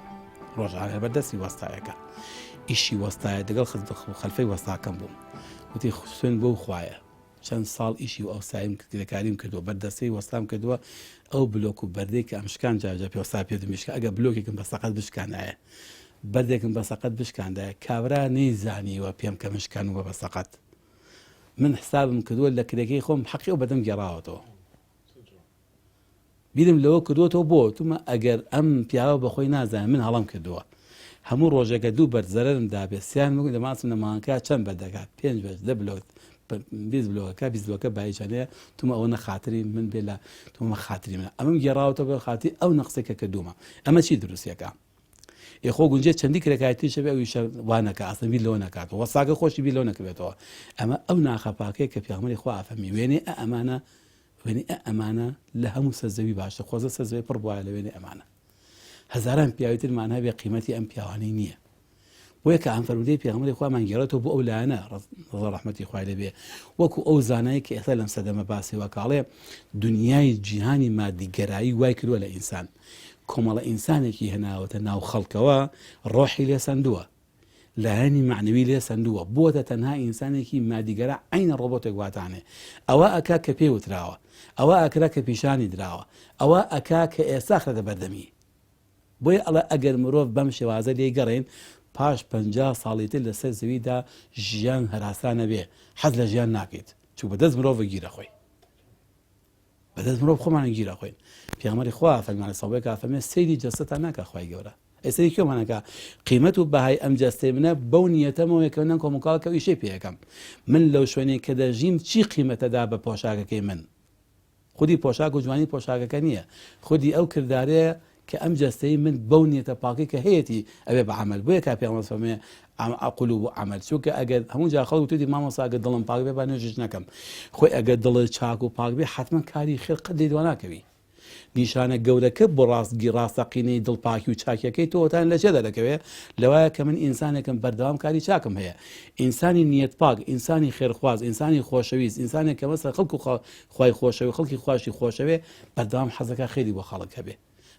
ڕۆژانە بەردەستی وەستایەکە ئیشی وەستایە دەگەڵ خەلفەی وەستاکەم بووم وتی سوێن بۆ خوایە چەند ساڵ ئیشی و ئەوسایم کرێکاریم کردووە بەردەستەی وەستام کردووە ئەو بلۆک و بەردەی کە ئەمشکان جاجە پێوەستا پێدمیشکە ئەگە بلۆکێکم بە سەقەت بشکانایە بەردێکم بە سەقەت بشکاندایە کابرا نەیزانیوە پێم کە مشکان وە بە سەقەت من حسابم کردووە لە کرێکەی خۆم حەقی و بەدەم گێڕاوەتەوە بیرم لەوە کردوەوە بۆ تومە ئەگەر ئەم پیاوە بەخۆی نازانێت من هەڵام کردووە هەموو ڕۆژێکە دوو بەرزەرم دابێت سیان دەماسم نەمانکە چەند بەردەکات 5 بەش 10 بلۆک 20 بلۆکە 20 بلۆکە باچانەیە تومە ئەوە نەخاتری من بێ لە تومە خاتری منە ئەمەم گێڕاوەتەوە بە خاتی ئەو نەقسێکە کە دوومە ئەمە چی دروستیەکە یخۆ گونجێ چەندی کرێکایەتی شەبێ ئەویش وانەکە ئاسن بیر لەوە نەکاتەوە وەساکە خۆشی بیر لەوە نەکەوێتەوە ئەمە ئەو ناخەپاکەیە کە پێغەمبەری خوا ئافەرمی وێنێ ئەمانە وێنێ ئەمانە لە هەموو سەرزەوی باشە خۆزە سەرزەوی پڕ بووایە لە وێنێ ئەمانە هەزاران پیاویترمان هەبێ قیمەتی ئەم پیاوانەی نییە بۆیە کە ئەم فەرمودەی پێغەمبەری خوامان گێڕێتەوە بۆ ئەو لایەنە ڕەضا ڕەحمەتی خوای لێبێ وەکو ئەو زانایی کە ئێستا لەم سەدەمە باسی وەکاڵێ دنیای جیهانی مادیگەرایی وای کردووە لە ئینسان کۆمەڵە ئینسانێکی هێناوەتە ناو خەڵکەوە ڕۆحی لێ سندووە لایەنی معنەوی لێ سندووە بۆتە تەنها ئینسانێکی مادیگەرە عینە ڕۆبۆتێک واتانێ ئەوە ئەکا کە پێ وتراوە ئەوە ئەکرا کە پیشانی دراوە ئەوە ئەکا کە ئێستا خرەتە بەردەمی بۆیە ئەڵە ئەگەر مرۆڤ بەم شێوازە لێ گەڕێن پاش 50 ساڵی تر لەسەر زەویدا ژیان هەراسانە بێ حەز لە ژیان ناکەیت چوو بەدەست مرۆڤ گیرە خۆی بەدەست مرۆڤ خۆمانە گیرە خۆین پێغەمبەری خوا فەرمانە سەڵبەیەک ئافەرمێ سەیری جەستەتان ناکە خوای گەورە ئێسەری کێمانەکە قیمەت و بەهای ئەم جەستەی منە بەو نیەتەمەوەی کە منە کۆمەڵکەوە ئیشەی پێ یەکەم من لەو شوێنەی کە دەژیم چی قیمەتەدا بە پۆشاکەکەی من خودی پۆشاک و جوانی پۆشاکەکە نییە خودی ئەو کردارەیە کە ئەم جەستەی من بەو نیەتە پاکی کە هەیەی ئەوێ بە عەمەل بۆیە کە پێغەمبەر فەرمێ عەقل و عەمەل چونکە ئەگەر هەموو جا خەڵک توی مامۆستا ئەگەر دڵم پاک بێ با نوێژش نەکەم خۆی ئەگەر دڵت چاک و پاک بێ حتمما کاری خێر قەت لێ دوا ناکەوی نیشانە گەورەکە بۆ ڕاستەقینەی دڵپاکی و چاکیەکەی تۆتان لە چێدا دەکەوێت لەوایە کە من ئینسانێکم بەردەوام کاری چاکم هەیە ئینسانی نیەت پاک ئینسانی خێرخواز ئینسانی خۆشەویست ئینسانێک کە مەسەڵەن خەڵک و خوای خۆشەوی خەڵکی خواشی خۆشەوێ بەردەوام حەزەکە خێری بۆ خەڵک هەبێ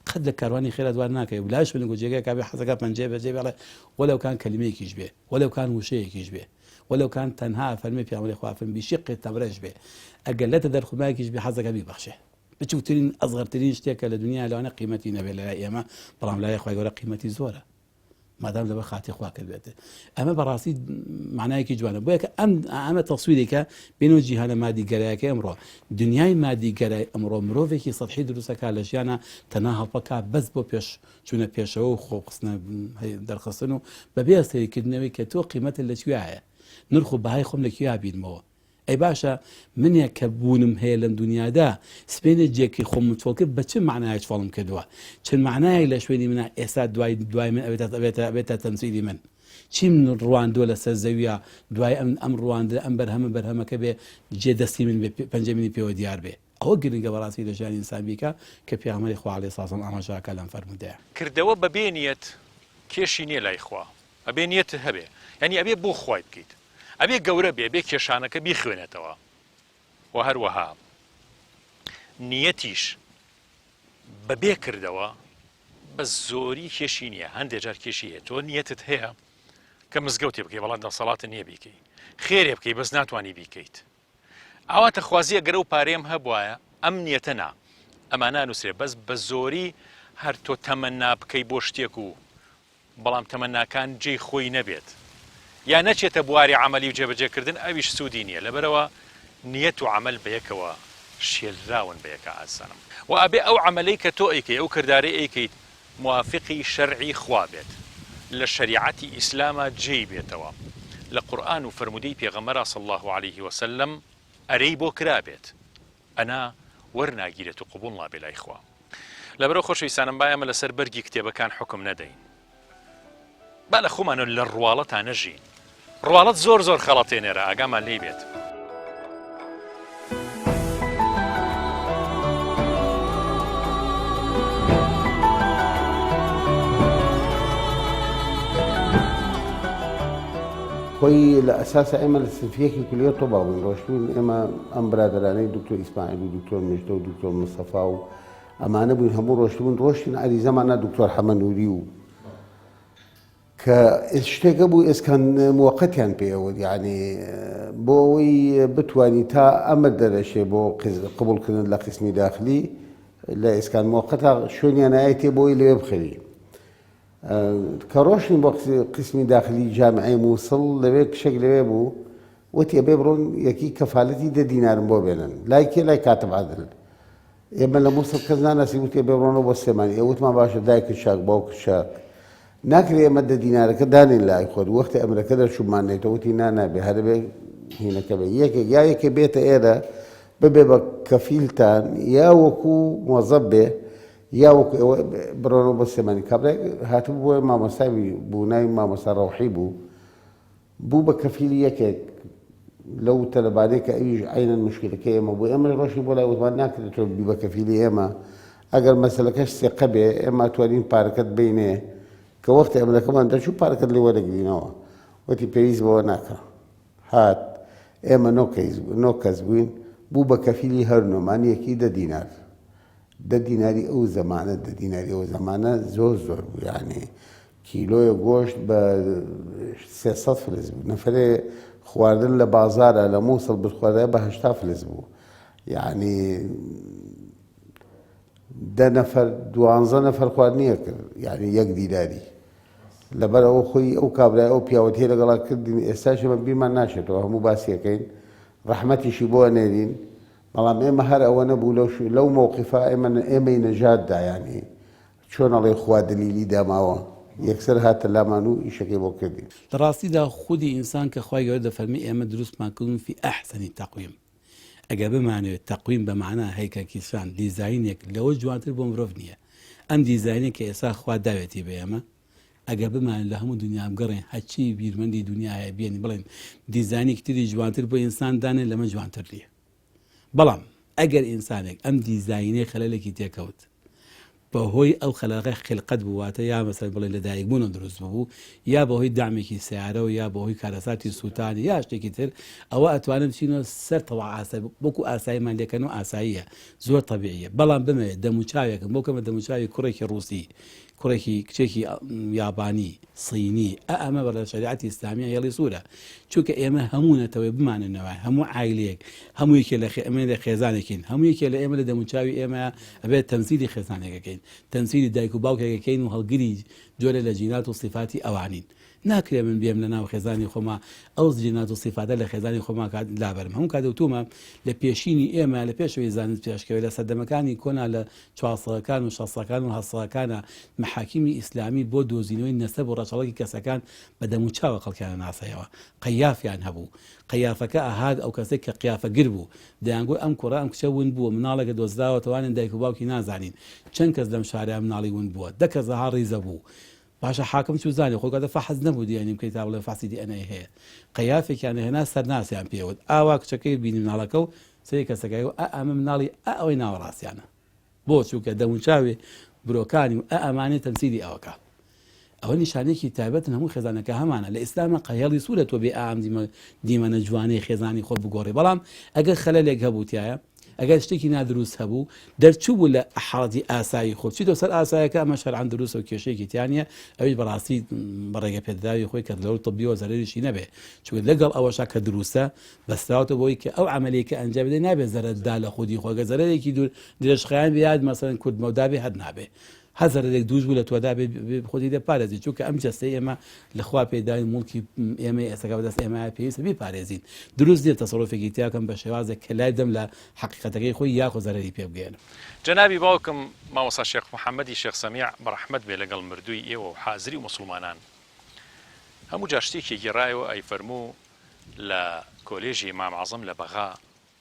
قەت لە کاروانی خێرا دوار ناکەوێت بلاش بن گوجێگە کابێ حەزەکە پەنجێ بەجێ بێڵێ وەلەو کان کەلیمەیەکیش بێ وەلەو کان وشەیەکیش بێ وەلەو کان تەنها فەرمی پێغەمبەری خوا فەرمی بیشقی تەمرەش بێ ئەگەر لەتە دەرخومایەکیش بێ حەزەکە بیبەخشێ بچووترین ئەزغەرترین شتێکە لە دنیا لەوانە قیمەتی نەبێت لە لای ئێمە بەڵام لای خوای گەورە قیمەتی زۆرە مادام لەبەر خاتی خوا کردوێتە ئەمە بەڕاستی معنایەکی جوانە بۆیە کە ئەمە تەسویرێکە بینەوە جیهانە مادیگەرایەکە ئەمڕۆ دنیای مادیگەرای ئەمڕۆ مرۆڤێکی سەدحی دروستەکە لە ژیانە تەنها هەڵپەکە بەس بۆ پێش چوونە پێشەوە و خۆقستنە دەرخستن و بەبێ ئەستێریکردنەوەی کە تۆ قیمەتت لەکوێیە نرخ و بەهای خۆم لەکوێ بینمەوە ئەی باشە منێک کە بوونم هەیە لەم دنیادا سپێنە جێکی خۆم تۆڵکە بە چ معنایەک فەڵم کردووە چەند معنایەک لە شوێنی منە ئێستا دوای من ئەبێتە تەمسیلی من چی من ڕواندۆ لەسەر زەویە دوای ئەم ڕواندە ئەم بەرهەمەکە بێ جێدەستی من پەنجەمینی پێوە دیار بێ ئەوە گرنگە بەڕاستی لە ژیانی ئینسان بیکە کە پێغەمبەری خوا عەلەیهی سەڵام ئاماژەکە لەم فەرموودەیە کردەوە بەبێ نیەت کێشی نییە لای خوا ئەبێ نیەت هەبێ یعنی ئەبێ بۆ خوای بکەیت ئەبێ گەورە بێ کێشانەکە بیخوێنێتەوە و هەروەها نیەتیش بەبێ کردەوە بە زۆری کێشی نییە هەندێک جار کێشی هەیە تۆ نیەتت هەیە کە مزگەوتێ بکەی بەڵام دەسەڵاتە نییە بیکەی خێرێ بکەی بەس ناتوانانی بیکەیت ئەواتە خوازیە گەرە و پارێم هەبوایە ئەم نیەتە نا ئەمان نانووسێ بەس بە زۆری هەر تۆ تەمەنا بکەی بۆ شتێک و بەڵام تەمەناکان جێی خۆی نەبێت یا نەچێتە بواری عملی و جێبەجێکردن ئەویش سوودی نییە لەبەرەوە نیەت و عمل بەیەکەوە شێلراون بەیەکە ئاسانم و ئەبێ ئەو عملەی کە تۆ ئەیکەی ئەو کردارەی ئەیکەیت موافقی شەرعی خوا بێت لە شریعەتی ئیسلامە جێی بێتەوە لە قورئان و فرمودەی پێغەمبەر صلی الله عليه وسلم ئەرەی بۆ کرابێت ئەنا وەرناگیرێت و قبوڵ نابێ لای خوا لەبەرەوە خۆشەویستانم با ئێمە لەسەر بەرگی کتێبەکان حکم نەدەین با لە خۆمانە لە ڕواڵەتان نەژین ڕواڵەت زۆر خەڵەتێنێرە ئاگامان لێ بێت خۆی لە ئەساسە ئێمە لە سنفیەکی کولێر تۆ باوین ڕۆشتون ئێمە ئەم برادرانەی دکتۆر ئیسماعیل و دکتۆر مژدە و دکتۆر مستەفا و ئەمانە بووین هەموو ڕۆشتبوون ڕۆشتین عەریزەمانە دکتۆر حەمەنووری و کە شتێکە بوو ئێسکان موقەتیان پێوە یعنی بۆ ئەوەی بتوانی تا ئەمە دەرەشێ بۆ قبولکردن لە قسمی داخلی لە ئێسکان موقەتە شوێنیان ئاەتێ بۆی لێ بخەری کە ڕۆشتین بۆ قسمی داخلی جامعەی مووسڵ لەوێ کشێک لەوێ بوو وتی ئەبێ بڕۆن یەکی کەفالەتی 10 دینارم بۆ بێنن لای کێ لای کاتب عادل ئێمە لە مووسڵ کەس ناناسی وتی ئەبێ بڕۆنەوە بۆ سلێمانی ئێوتمان باشە دایکت شاک باوکت شاک ناکرێ ئێمە 10 دینارەکە دانین لای خۆت وەختی ئەمرەکە دەرچوومانێتەوە وتی نانابێ هەربێ هینەکە بێ یەکێک بێتە ئێرە ببێ بە کەفیلتان یا وەکو مۆزەب بێ یا وەکو ئێوە بڕۆنەوە بۆ سلێمانی کابرای هاتبوو بۆ مامۆستای بوو ناوی مامۆستا ڕەوحی بوو بە کەفیلی یەکێک لەو تەلەبانەی کە ئەویش عینەن مشکلەکەی ئێمە بوو ئێمە ڕۆژی بۆ لای وتمان ناکرێتەوە بی بە کەفیلی ئێمە ئەگەر مەسەلەکەش سێقە بێ ئێمە توانین پارەکەت بینێ کە وەختی ئەمرەکەمان دەچوو پارەکەت لێ وەرەگرینەوە وتی پێویست بەوە ناکە هات ئێمە نۆ کەس بووین بوو بە کەفیلی هەر نۆمانیەکی 10 دینار 10 دیناری ئەو زەمانە 10 دیناری ئەو زەمانە زۆر بوو یعنی کیلۆیە گۆشت بە 300 فلس بوو نەفرێ خواردن لە بازارە لە مووسڵ بخواردە بە 80 فلس بوو یعنی 10 نەفەر 12 نەفەر خواردنیە کرد یعنی 1 دیناری لەبەر ئەو خۆی ئەو کابرای ئەو پیاوەتی لەگەڵا کردین ئێستاش بە بیرمان ناچێتەوە هەموو باسیەکەین ڕەحمەتیشی بۆ نێرین بەڵام ئێمە هەر ئەوە نەبوو لەو مووقیفە ئێمەی نەژاددا ینی چۆن ئەڵێ خوا دلیلی داماوە یەکسەر هاتە لامان و ئیشەکەی بۆ کردین لە ڕاستیدا خودی ئینسان کە خوای گەورە دەفەرمی ئێمە دروستمان کردون فی ئەحسەنی تەقویم ئەگەر بمانوێت تەقویم بە معنە هەیکەلکیسان دیزاینێک لەوە جوانتر بۆ مرۆڤ نییە ئەم دیزاینێک کە ئێستا خوا داوێتی بە ئێمە ئەگەر بمانێت لە هەموو دنیا بگەڕێن هەچی بیرمەندی دنیاە بێنی بڵێن دیزاینێکی تری جوانتر بۆ ئینسان دانێ لەمە جوانتر نییە بەڵام ئەگەر ئینسانێک ئەم دیزاینەی خەلەلێکی تێکەوت بەهۆی ئەو خەلەقەی خلقەت بواتە یا مەسەڵەن بڵێ لە دایکبوونە دروست ببوو یا بەهۆی دامێکی سیارەوە یا بەهۆی کارەساتی سووتانی یا شتێکی تر ئەوە ئەتوانن بچینەوە سەر تەواو ئاسایی وەکو ئاساییمان لێکەنەوە ئاساییە زۆر تەبیعیە بەڵام بمەوێت دەموچاوێکم بۆ کەمە دەموچاوی کوڕێکی ڕووسی کوڕێکی کچێکی یابانی سینی ئەمە بە شریعەتی ئیسلامی هێڵی سوورە چونکە ئێمە هەموونەتەوەی بماننەوە هەموو عایلەیەک هەموویکێ لە ئێمە لە خێزانێکین هەموویکێ لە ئێمە لە دەموچاوی ئێمە ئەبێت تەمسیلی خێزانێکەکەین تەمسیلی دایک و باوکێکەکەین و هەڵگری جۆرە لە جینات و صفاتی ئەوانین ناکرێ من بێم لە ناو خێزانی خۆما ئەو جینات و صفاتە لە خێزانی خۆما لابەرم هەموو کاتەوتومە لە پێشینی ئێمە لە پێشەوەی زانست پێشکەوێت لە سەردەمەکانی کۆنا لە 400ەکان و 600ەکان و 700ەکانە محاکیمی ئیسلامی بۆ دۆزینەوەی نەسەب و ڕەچەڵەکی کەسەکان بە دەموچاوە خەڵکیانە ناسایەوە قەیافیان هەبوو قەیافەکە ئاهاد ئەو کەسێک کە قیافەگر بوو دەیانگوی ئەم کوڕە ئەم کچە ون بووە مناڵێکە دۆزراوە توانن دایک و باوکی نازانین چەند کەس لەم شارەیە مناڵی ون بووە 10 کەس ها ڕیزە بوو باشە حاکم چوو زانێ خۆکاتە فەحز نەبوو دیانی بکەیت تا بڵێ فاسی دیئەنەی هەیە قەیافێکیان هێنا سەرناسیان پێوت ئاوا کچەکەی بینی مناڵەکە و سەری کەسەکەی و ئەمە مناڵی ئەوەی ناوەڕاستیانە بۆ چووکە دەموچاوێ برۆکانی و ئەمانێت تەمسیلی ئەوەکە ئەوە نیشانێکی تایبەتن هەموو خێزانەکە هەمانە لە ئیسلامە قەیەڵی سوورە تۆ بێ ئام دیمەنە جوانەی خێزانی خۆ بگۆڕی بەڵام ئەگەر خەلەلێک هەبووتیایە ئەگەر شتێکی نادروست هەبوو دەرچوو بوو لە حاڵەتی ئاسایی خۆ چیتۆ سەر ئاسایەکە ئەمە شەرعەن دروستە و کێشەیەکی تیانە ئەوەی بەڕاستی بەڕێگە پێدراوی خۆی کە لەو تەبیەوە زەرریشی نەبێ چونکە لەگەڵ ئەوەشا کە دروستە بەستراوتە بۆی کە ئەو عملیەکە ئەنجام بدەی نابێت زەرەردا لە خودی خۆگە زەرەرێکی دوور درێژخایان بیاد مەسەڵەن کورد مەودابێ هەر نابێ هەزارێک دووش بوو لە تۆدا خۆی دەپارێزی چونکە ئەم جەستەی ئێمە لەخوا پێداوی مڵکی ئێمە ئێسەکە بەدەست ئێمە پێویستە بیپارێزین دروست نیە تەسەڕۆفێکی تیاکەم بە شێوازێک کە لای دەم لە حەقیقەتەکەی خۆی یاخۆ زەرەری پێ بگەێنم جەنابی باوکم مامۆستا شێخ محەممەدی شێخ سەمیع بەڕەحمەت بێ لەگەڵ مردووی ئێوە و حازری و مسلمانان هەموو جا شتێکی گێڕایەوە ئەی فەرموو لە کۆلێژی مام عەزەم لە بەغا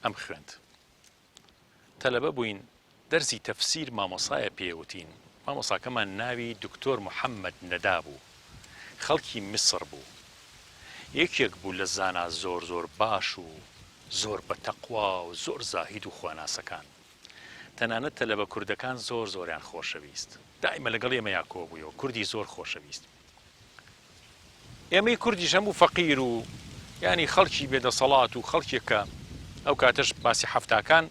ئەم خوێند تەلەبە بووین دەرسی تەفسیر مامۆسایە پێوتین مامۆساکەمان ناوی دکتۆر محەممەد نەدا بوو خەڵکی میسر بوو یەکێک بوو لە زانا زۆر زۆر باش و زۆر بە تەقوا و زۆر زاهید و خواناسەکان تەنانەت تەلەبە کوردەکان زۆر زۆریان خۆشەویست دائیمە لەگەڵ ئێمە یاکۆ بوویەوە کوردی زۆر خۆشەویست ئێمەی کوردیش هەموو فەقیر و ینی خەڵکی بێدەسەڵات و خەڵکێکە ئەو کاتەش باسی حەفتاکان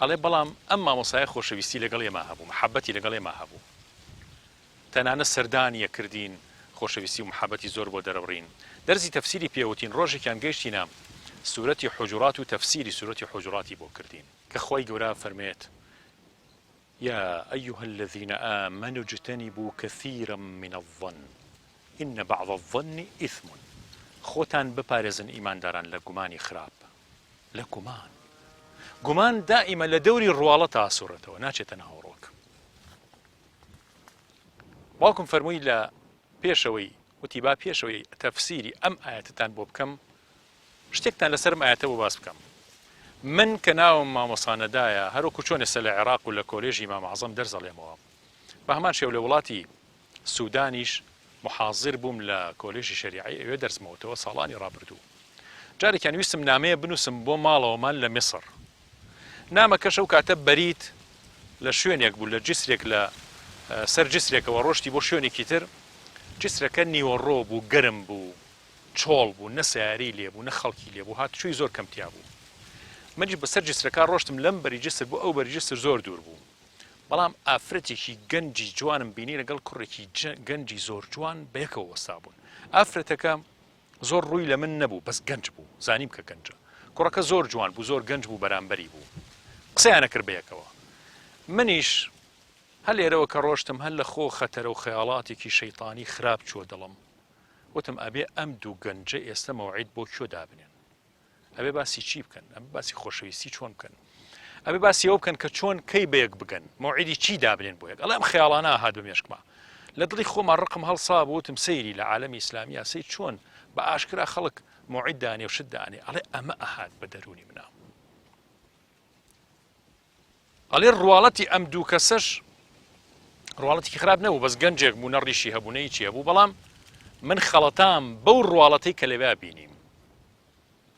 ئەڵێ بەڵام ئەم مامۆسایە خۆشەویستی لەگەڵ ئێمە هەبوو محەبەتی لەگەڵ ئێمە هەبوو تەنانە سەردانیە کردین خۆشەویستی و محەبەتی زۆر بۆ دەرەبڕین دەرزی تەفسیری پێوتین ڕۆژێکیان گەیشتینە سورەتی حجرات و تەفسیری سورەتی حجراتی بۆ کردین کە خۆی گەورە فەرمێت يا أيها الذين آمنوا اجتنبوا كثيرا من الظن إن بعض الظن إثم خۆتان بپارێزن ئیمانداران لە گومانی خراپ لە گومان دائیمە لە دەوری ڕواڵە تا سوورەتەوە ناچێتە ناوەڕۆک باوکم فەرمووی لە پێشەوەی وتی با پێشەوەی تەفسیری ئەم ئاەتتان بۆ بکەم شتێکتان لەسەرم ئاەتە بۆ باس بکەم من کە ناوم مامۆسانەدایە هەروکو چۆن ئێستا لە عێراق و لە کۆلێژی مام عەزەم دەرزەڵێمەوە بە هەمان شێو لە وڵاتی سوودانیش محاضر بووم لە کۆلێژی شەریعی ئەوێ دەرسمەوتەوە ساڵانی ڕابردوو جارێکیان ویستم نامەیە بنووسم بۆ ماڵەوەمان لە میسر نامەکەش ئەو کاتە بەریت لە شوێنێک بوو لە جسرێک لە سەر جسرێکەوە ڕۆشتی بۆ شوێنێکی تر جسرەکە نیوەڕۆ بوو گەرم بوو چۆڵ بوو نە سیارەی لێبوو نە خەڵکی لێبوو هاتوچووی زۆر کەمتیا بوو منیش بەسەر جسرەکە ڕۆشتم لەم بەری جسر بوو ئەو بەری جسر زۆر دوور بوو بەڵام ئافرەتێکی گەنجی جوانم بینی لەگەڵ کوڕێکی گەنجی زۆر جوان بەیەکەوە وەستا بوون ئافرەتەکە زۆر ڕووی لە من نەبوو بەس گەنج بوو زانیم کە گەنجە کوڕەکە زۆر جوان بوو زۆر گەنج بوو بەرامبەری بوو قسەیانە کرد بەیەکەوە منیش هەل لێرەوە کە ڕۆشتم هەل لە خۆ خەتەرە و خەیاڵاتێکی شەیطانی خراپ چوە دڵم وتم ئەبێ ئەم دوو گەنجە ئێستا مەوعید بۆ کێ دابنێن ئەبێ باسی چی بکەن ئەبێ باسی خۆشەویستی چۆن بکەن ئەبێ باسی ئەوە بکەن کە چۆن کەی بەیەک بگەن مەوعیدی چی دابنێن بۆ یەک ئەڵێ ئەم خەیاڵانە هات بمێشکمە لە دڵی خۆمان ڕقم هەڵسا بوو وتم سەیری لە عالەمی ئیسلامی سەی چۆن بە ئاشکرا خەڵک مەوعید دانێ و شت دانێ ئەڵێ ئەمە ئەهات بە دەرونی منە ئەڵێ ڕواڵەتی ئەم دوو کەسەش ڕواڵەتێکی خراپ نەبوو بەس گەنجێک بوو نەڕیشی هەبوونەی چیە بوو بەڵام من خەڵەتام بەو ڕواڵەتەی کە لەوێ بینیم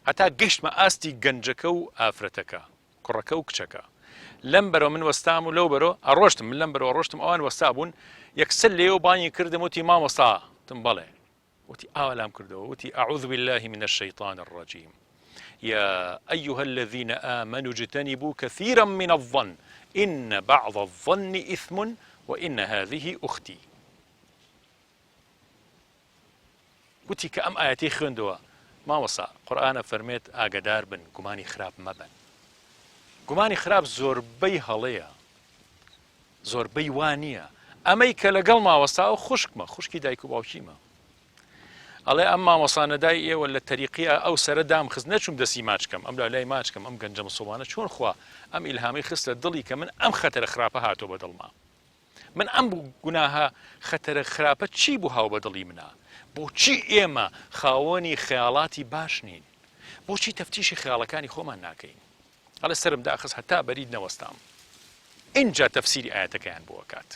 هەتا گەشتمە ئاستی گەنجەکە و ئافرەتەکە کوڕەکە و کچەکە لەم بەرەوە من وەستام و لەو بەرەوە ئەڕۆشتم من لەم بەرەوە ڕۆشتم ئەوان وەستا بوون یەکسەر لێوە بانی کردم وتی مامۆستا تم بەڵێ وتی ئاوالام کردەوە وتی أعوذ بالله من الشيطان الرجيم يا أيها الذين آمنوا اجتنبوا كثيرا من الظن إن بعض الظن إثم وإن هذه أختي وتی کە ئەم ئاەتی خوێندەوە ماوەسا قورئانە فەرمێت ئاگدار بن گومانی خراپ مەبن. گومانی خراپ زۆربەی هەڵەیە، زۆربەی وانە. ئەمەی کە لەگەڵ ماوەستا و خوشکمە، خوشکی دایک و باوکیمە، ئەڵێ ئەم مامۆسانەدای ئێوە لە تەریقیە ئەو سەرە دامخست نەچوم دەسی ماچکەم، ئەم لای ماچکەم، ئەم گەنجە مسڵمانە چۆن خوا ئەم ئیلهامی خستە دڵی کە من ئەم خەتەرە خراپە هاتۆ بە دڵما، من ئەم گوناها خەتەرە خراپە چی بوو هاو بە دڵی منە؟ بۆچی ئێمە خاوەنی خەیاڵاتی باش نین؟ بۆچی تەفتیشی خەیاڵەکانی خۆمان ناکەین؟ هەڵە سرم داخست هەتا بەرید نەوەستام. اینجا تەفسیری ئاەتەکەیان بۆ کات.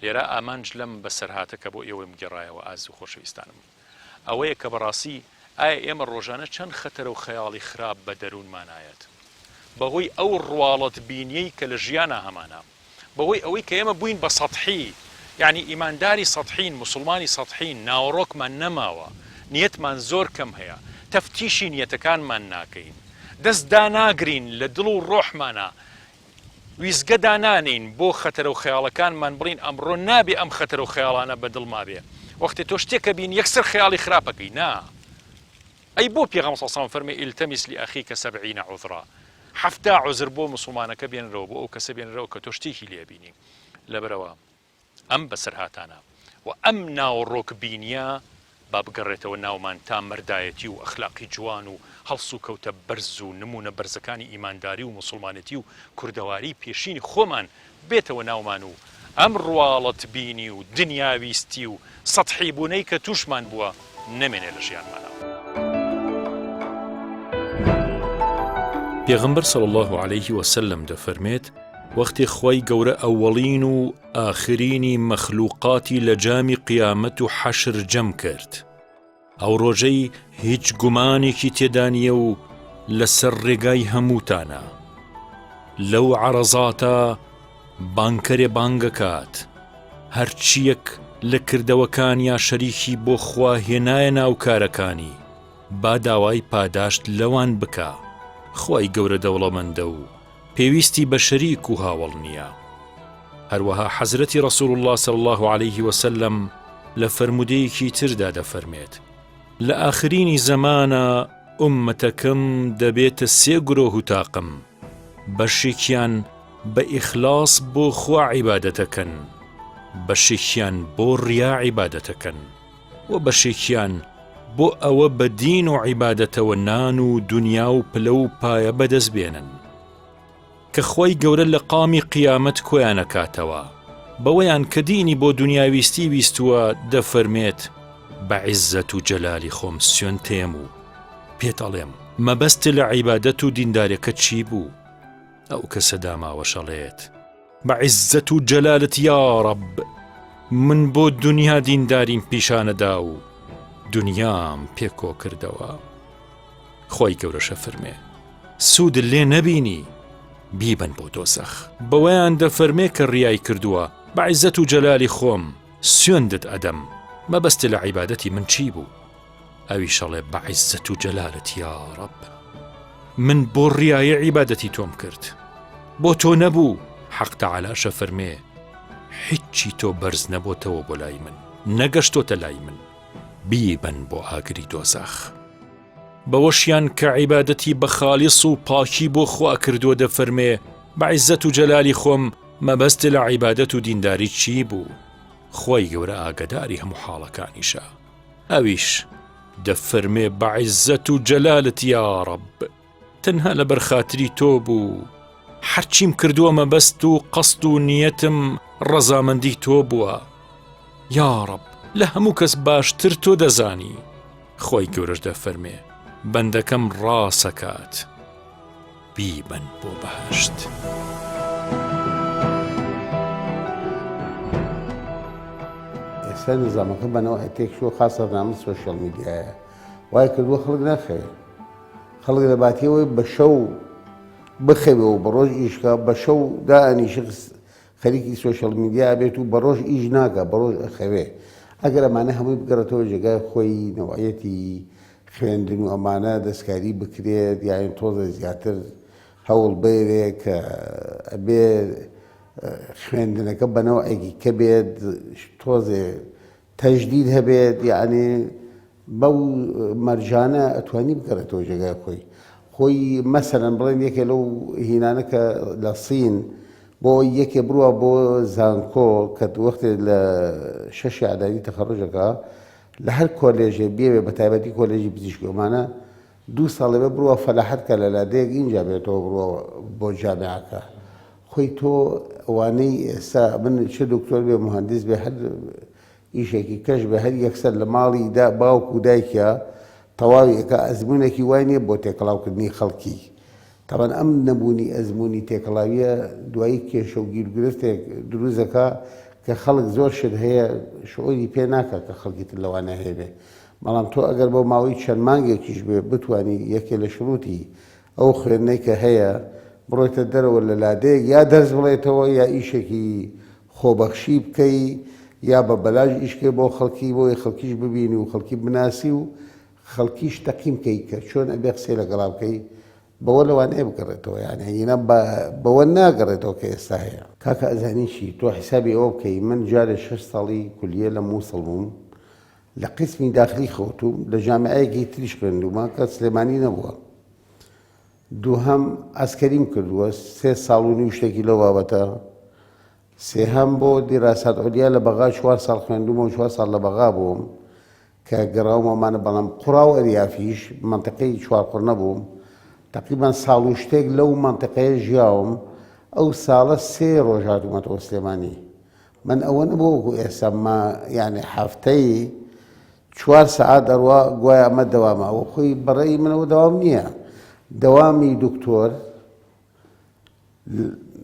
لێرە ئامانج لەم بەسەرهاتە کە بۆ ئێوەی گەڕایەوە ئاز و خۆشەویستانم ئەوەیە کە بەڕاستی ئایا ئێمە ڕۆژانە چەند خەتەرە و خەیاڵی خراپ بە دەروونمانایەت بەهۆی ئەو ڕواڵەت بینیەی کە لە ژیانە هەمانە، بەهۆی ئەوەی کە ئێمە بووین بە سەطحی، یعنی ئیمانداری سەطحین، مسلمانی سەطحین، ناوەڕۆکمان نەماوە، نیەتمان زۆر کەم هەیە، تەفتیشی نیەتەکانمان ناکەین، دەستدا ناگرین لە دڵ و ڕۆحمانە، ویزگەدا نانین بۆ خەتەرە و خەیاڵەکانمان بڵین ئەمڕۆ نابێ ئەم خەتەرە و خەیاڵانە بە دڵما بێ. وەختێ تۆ شتێکە بین یەکسەر خەیاڵی خراپەکەی نا. ئەی بۆ پێغەمبەر صلی الله علیه و سلم فەرمێ ئیلتەمیس لأخیک 70 عذرا، 70 عذر بۆ مسلمانەکە بێنرەوە، بۆ ئەو کەسە بێنرەوە کە تۆ شتێکی لێ بینی. لەبەرەوە ئەم بەسەرهاتانە و ئەم ناوەڕۆک بینیە با بگەڕێتەوە ناومان تا مەردایەتی و ئەخلاقی جوان و هەڵس و کەوتە بەرز و نمونە بەرزەکانی ئیمانداری و مسلمانەتی و کوردەواری پێشینی خۆمان بێتەوە ناومان و ئەم ڕواڵەت بینی و دنیاویستی و سەطحی بوونەی کە تووشمان بووە نەمێنێ لە ژیانمانە. پێغەمبەر صلی الله عليه وسلم دەفەرمێت وەختی خوای گەورە ئەوەڵین و ئاخرینی مەخلوقاتی لە جامی قیامەت و حەشر جەم کرد، ئەو ڕۆژەی هیچ گومانێکی تێدا نیە و لەسەر ڕێگای هەمووتانە. لەو عەرەزاتە بانکەرێ بانگەکات، هەرچیەک لە کردەوەکان یا شەریکی بۆ خوا هێنایە ناو کارەکانی، با داوای پاداشت لەوان بکە. خوای گەورە دەوڵەمەندە و پێویستی بە شەریک و هاوڵ نییە. هەروەها حەزرەتی ڕەسوول الله صلی الله عليه وسلم لە فەرمودەیەکی تردا دەفەرمێت لە ئاخرینی زەمانە ئوممەتەکەم دەبێتە 3 گرۆه و تاقم، بەشێکیان بە ئیخلاس بۆ خوا عیبادەتەکەن، بەشێکیان بۆ ڕیا عیبادەتەکەن و بەشێکیان بۆ ئەوە بە دین و عیبادەتەوە نان و دنیا و پلە و پایە بەدەست بێنن کە خۆی گەورە لە قامی قیامەت کۆیان نەکاتەوە بەوەیان کە دینی بۆ دنیاویستی ویستووە دەفەرمێت بە عیززەت و جەلالی خۆم سوێن تێم و پێتەڵێم مەبەست لە عیبادەت و دیندارەکە چی بوو؟ ئەو کەسە داماوە شەڵێت بە عیززەت و جەلالت یا ڕەب من بۆ دنیا دینداریم پیشانەدا و دنیام پێکۆ کردەوە. خۆی گەورەشە فەرمێ سوود لێ نەبینی بیبن بۆ دۆزەخ. بەوەیان دەفەرمێ کە ڕیای کردووە بە عیززەت و جەلالی خۆم سوێندت ئەدەم مەبەست لە عیبادەتی من چی بوو؟ ئەوی شەڵێ بە عیززەت و جەلالت یا ڕەب من بۆ ڕیایە عیبادەتی تۆم کرد، بۆ تۆ نەبوو. حەق تەعالاشە فەرمێ هیچی تۆ بەرز نەبۆتەوە بۆ لای من، نەگەشتۆتە لای من، بیبن بۆ ئاگری دۆزەخ. بەوەشیان کە عیبادەتی بە خاڵیس و پاکی بۆ خوا کردووە دەفەرمێ بە عیززەت و جەلالی خۆم مەبەست لە عیبادەت و دینداری چی بوو؟ خۆی گەورە ئاگداری هەموو حاڵەکانیشە. ئەویش دەفەرمێ بە عیززەت و جەلالت یا ڕەب تەنها لە بەرخاتری تۆ بوو، هەرچیم کردووە مەبەست و قەست و نیەتم ڕەزامەندی تۆ بووە. یا ڕەب لە هەموو کەس باشتر تۆ دەزانی. خۆی گەورەش دەفەرمێ بەندەکەم ڕاسەکات بیبن بۆ بەهەشت. ئێستا نظامەکە بەنەوە هەتێک شۆ خاصە نامە سۆشیال میدیایە وای کردووە خەڵک نەخەوێ، خەڵک لە باتیەوەی بە شەو بخەوێ و بە ڕۆژ ئیشکە، بە شەو دائنیشە خەریکی سۆشیال میدیا بێت و بە ڕۆژ ئیش ناکە، بە ڕۆژ ئەخەوێ. ئەگەر ئەمانە هەمووی بگەڕێتەوە جێگای خۆی نەوعەتی خوێندن و ئەمانە دەستکاری بکرێت یان تۆزە زیاتر هەوڵ بێرێ کە ئەبێ خوێندنەکە بەنەوەیەکی کە بێت تۆزێ تەجدید هەبێت یعنی بەو مەرجانە ئەتوانی بگەڕێتەوە جێگای خۆی مەسەرەن بڵێن یەکێ لەو هینانە کە لە سین بۆ یەکێ بڕوە بۆ زانکۆ کە وەختێ لە شەشی عەدادی تەخەڕوجەکە لە هەر کۆلێژێ بێوێ بە تایبەتی کۆلێژی پزیشکیمانە 2 ساڵێ بە بڕوە فەلاحەت کە لە لادەیەک اینجا بێتەوە بڕوە بۆ جامعەکە خۆی تۆ ئەوانەی ئێستا من چه دکتۆر بێ مهندس بێ هەر ئیشێکی کەش بە هەر یەکسەر لە ماڵی باوک و دایکە تەواویەکە ئەزمونێکی وای نییە بۆ تێکەڵاوکردنی خەڵکی تاوان ئەم نەبوونی ئەزمموی تێکەڵاویە دوایی کێشە و گیرگرفتێک دروستەکە کە خەڵک زۆر شت هەیە شعوری پێ ناکە کە خەڵکی تر لەوانە هەیە بەڵام تۆ ئەگەر بۆ ماوەی چەند مانگێکیش بێ بتانی یەکێ لە شروتی ئەو خوێندنەی کە هەیە بڕۆیتە دەرەوە لە لادەیەک یا دەرز بڵێتەوە یا ئیشێکی خۆبەخشی بکەی یا بە بەلاژ ئیشکێ بۆ خەڵکی بۆی خەڵکیش ببینی و خەڵکی بناسی و خەڵکیش تەقیم بکەی کە چۆن ئەبێ قسەی لەگەڵا بکەی بەوە لەوانەیە بگەڕێتەوە یانە هینە بەوە ناگەڕێتەوە کە ئێستا هەیە کاکە ئەزانیشی تۆ حیسابی ئەوە بکەی من جارێ 6 ساڵی کولیە لە مووسڵ بووم لە قسمی داخلی خەوتوم لە جامعەیەکی تریش خوێندومە کە سلێمانی نەبووە دووهەم ئەسکەریم کردووە 3 ساڵ و نیو شتێکی لەو بابەتە سێهەم بۆ دیراسات عولیا لە بەغا 4 ساڵ خوێندومە و 4 ساڵ لە بەغا بووم کە گەڕاومەمانە بەڵام قوڕا و ئەریافیش منتەقەی چوارقڕ نەبووم تقریبان ساڵ و شتێک لەو منتەقەیە ژیاوم ئەو ساڵە 3 ڕۆژ هاتوومەتەوە سلێمانی من ئەوە نەبوو وەکو ئێستا یعنی هەفتەی 4 سەعات دەڕوا گوایە ئەمە دەوامە ئەوە خۆی بەڕێی منەوە دەوام نییە دەوامی دکتۆر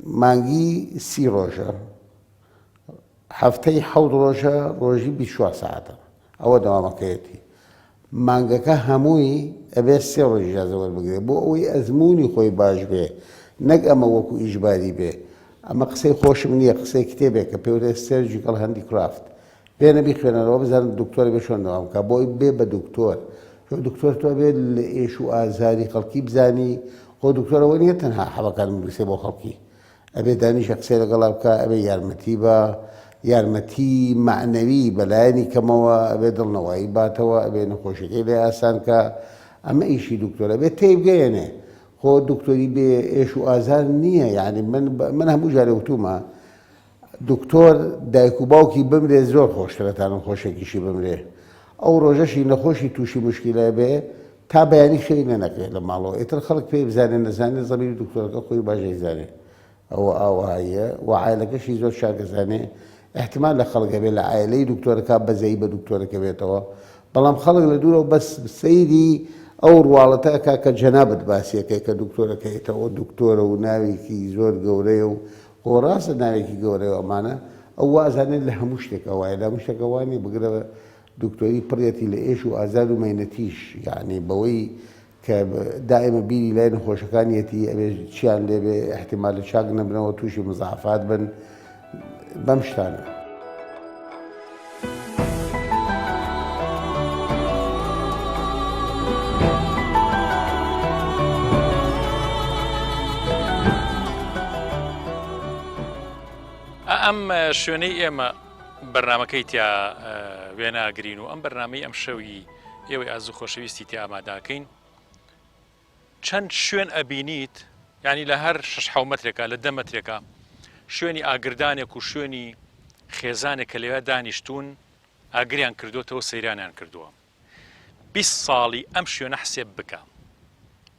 مانگی 30 ڕۆژە هەفتەی 7 ڕۆژە ڕۆژی 24 سەعاتە ئەوە دەوامەکەیەتی مانگەکە هەمووی ئەبێت 3 ڕۆژ ئیجازە وەربگرێت بۆ ئەوەی ئەزمموی خۆی باش بێ نەک ئەمە وەکو ئیژباری بێ ئەمە قسەی خۆشم نییە قسەی کتێبێک کە پێوتێ سەرجیکەڵ هەندیکرافت پێ نەبی خوێنەرەوە بزانن دکتۆر بێ چۆن دەوام کە بۆی بێ بە دکتۆر دکتۆر تۆ بێت لە ئێش و ئازاری خەڵکی بزانی خۆ دکتۆرەوە نیە تەنها حەڵەکان بنووسێ بۆ خەڵکی ئەبێ دانیشە قسەی لەگەڵا بکە ئەبێ یارمەتی بە یارمەتی معنەوی بەلایەنی کەمەوە ئەبێ دڵنەوەی باتەوە ئەبێ نەخۆشیەکەی لێ ئاسان کە ئەمە ئیشی دکتۆرە بێت تێی بگەیەنێ خۆ دکتۆری بێ ئێش و ئازار نییە یعنی من هەموو جارێ وتومە دکتۆر دایک و باوکی بمرێ زۆر خۆشترەتانم خۆشێکیشی بمرێ ئەو ڕۆژەشی نەخۆشی تووشی مشکلە بێ تا بەیانی خەی نەنەکرێت لە ماڵەوە ئیتر خەڵک پێی بزانێ نەزانێت زەمیری دکتۆرەکە خۆی باشەی زانێ ئەوە ئاوایە و عایلەکەشی زۆر شاگەزانێ احتمال لە خەڵکە بێت لە عایلەی دکتۆرەکە بەزەی بە دکتۆرەکە بێتەوە بەڵام خەڵک لە دوورەوە بەس سەیری ئەو ڕواڵەتەکە کە جەنابەت باسیەکەی کە دکتۆرەکەیتەوە دکتۆرە و ناوێکی زۆر گەورەیە و خۆڕاستە ناوێکی گەورەیە ئەمانە ئەو وازانێت لە هەموو شتێکە وایە لە هەموو شتێکەوانی بگرە دکتۆری پڕەتی لە ئێش و ئازار و مەینەتیش یعنی بەوەی کە دائمە بیری لای نەخۆشەکانیەتی ئەبێ چیان لێبێ احتیمال لە چاک نەبنەوە تووشی مزاحفات بن بەم شتانە. ئەم شوێنەی ئێمە بەرنمەکەی تیا وێناگرین و ئەم بەرنمەی ئەم شەوی ئێوەی ئازوو خۆشەویستی تیا ئاماداکەین چەند شوێن ئەبینیت ینی لە هەر 6 مەترێکە لە 10 مەترێکە شوێنی ئاگردانێک و شوێنی خێزانێک کە لەوێ دانیشتون ئاگریان کردوتەوە سەیرانیان کردووە 20 ساڵی ئەم شوێنە حسێب بکە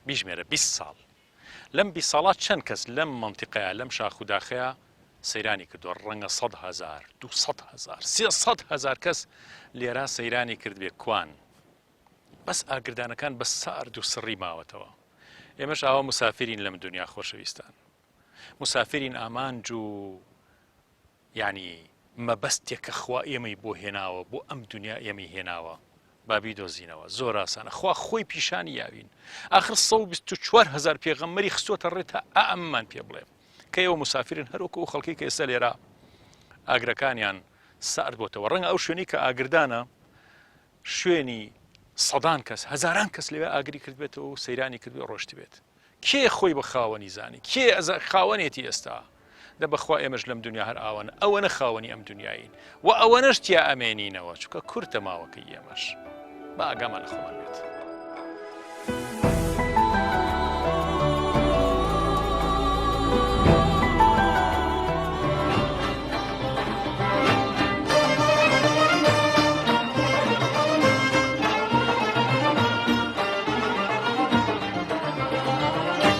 بیژمێرە 20 ساڵ لەم 20 ساڵات چەند کەس لەم منتیقەیە لەم شاخ و داخەیە سەیرانی کردووە ڕەنگە 100,000 200,000 300,000 کەس لێرە سەیرانی کرد بێ کوان بەس ئاگردانەکان بە سارد و سڕی ماوەتەوە ئێمەش ئاوە مسافرین لەم دنیا خۆشەویستان مسافرین ئامانج و ینی مەبەستێکە خوا ئێمەی بۆ هێناوە بۆ ئەم دنیا ئێمەی هێناوە بابی دۆزینەوە زۆر ئاسانە خوا خۆی پیشانی یاوین آخر 124,000 پێغەمبەری خستووەتە ڕێ تا ئەممان پێ بڵێ کە ئێوە مسافرن هەروەکو و خەڵکی کە ئێستا لێرە ئاگرەکانیان سارد بۆتەوە ڕەنگە ئەو شوێنی کە ئاگردانە شوێنی سەدان کەس هەزاران کەس لەوێ ئاگری کرد بێتەوە و سەیرانی کرد بێ ڕۆشتی بێت کێ خۆی بە خاوەنی زانی کێ خاوەنێتی ئێستا دە بەخوا ئێمەش لەم دنیا هەر ئاوانە ئەوەنە خاوەنی ئەم دنیاین و ئەوەنەش تیا ئەمێنینەوە چکە کورتە ماوەکەی ئێمەش با ئاگامان لە خۆمان بێت.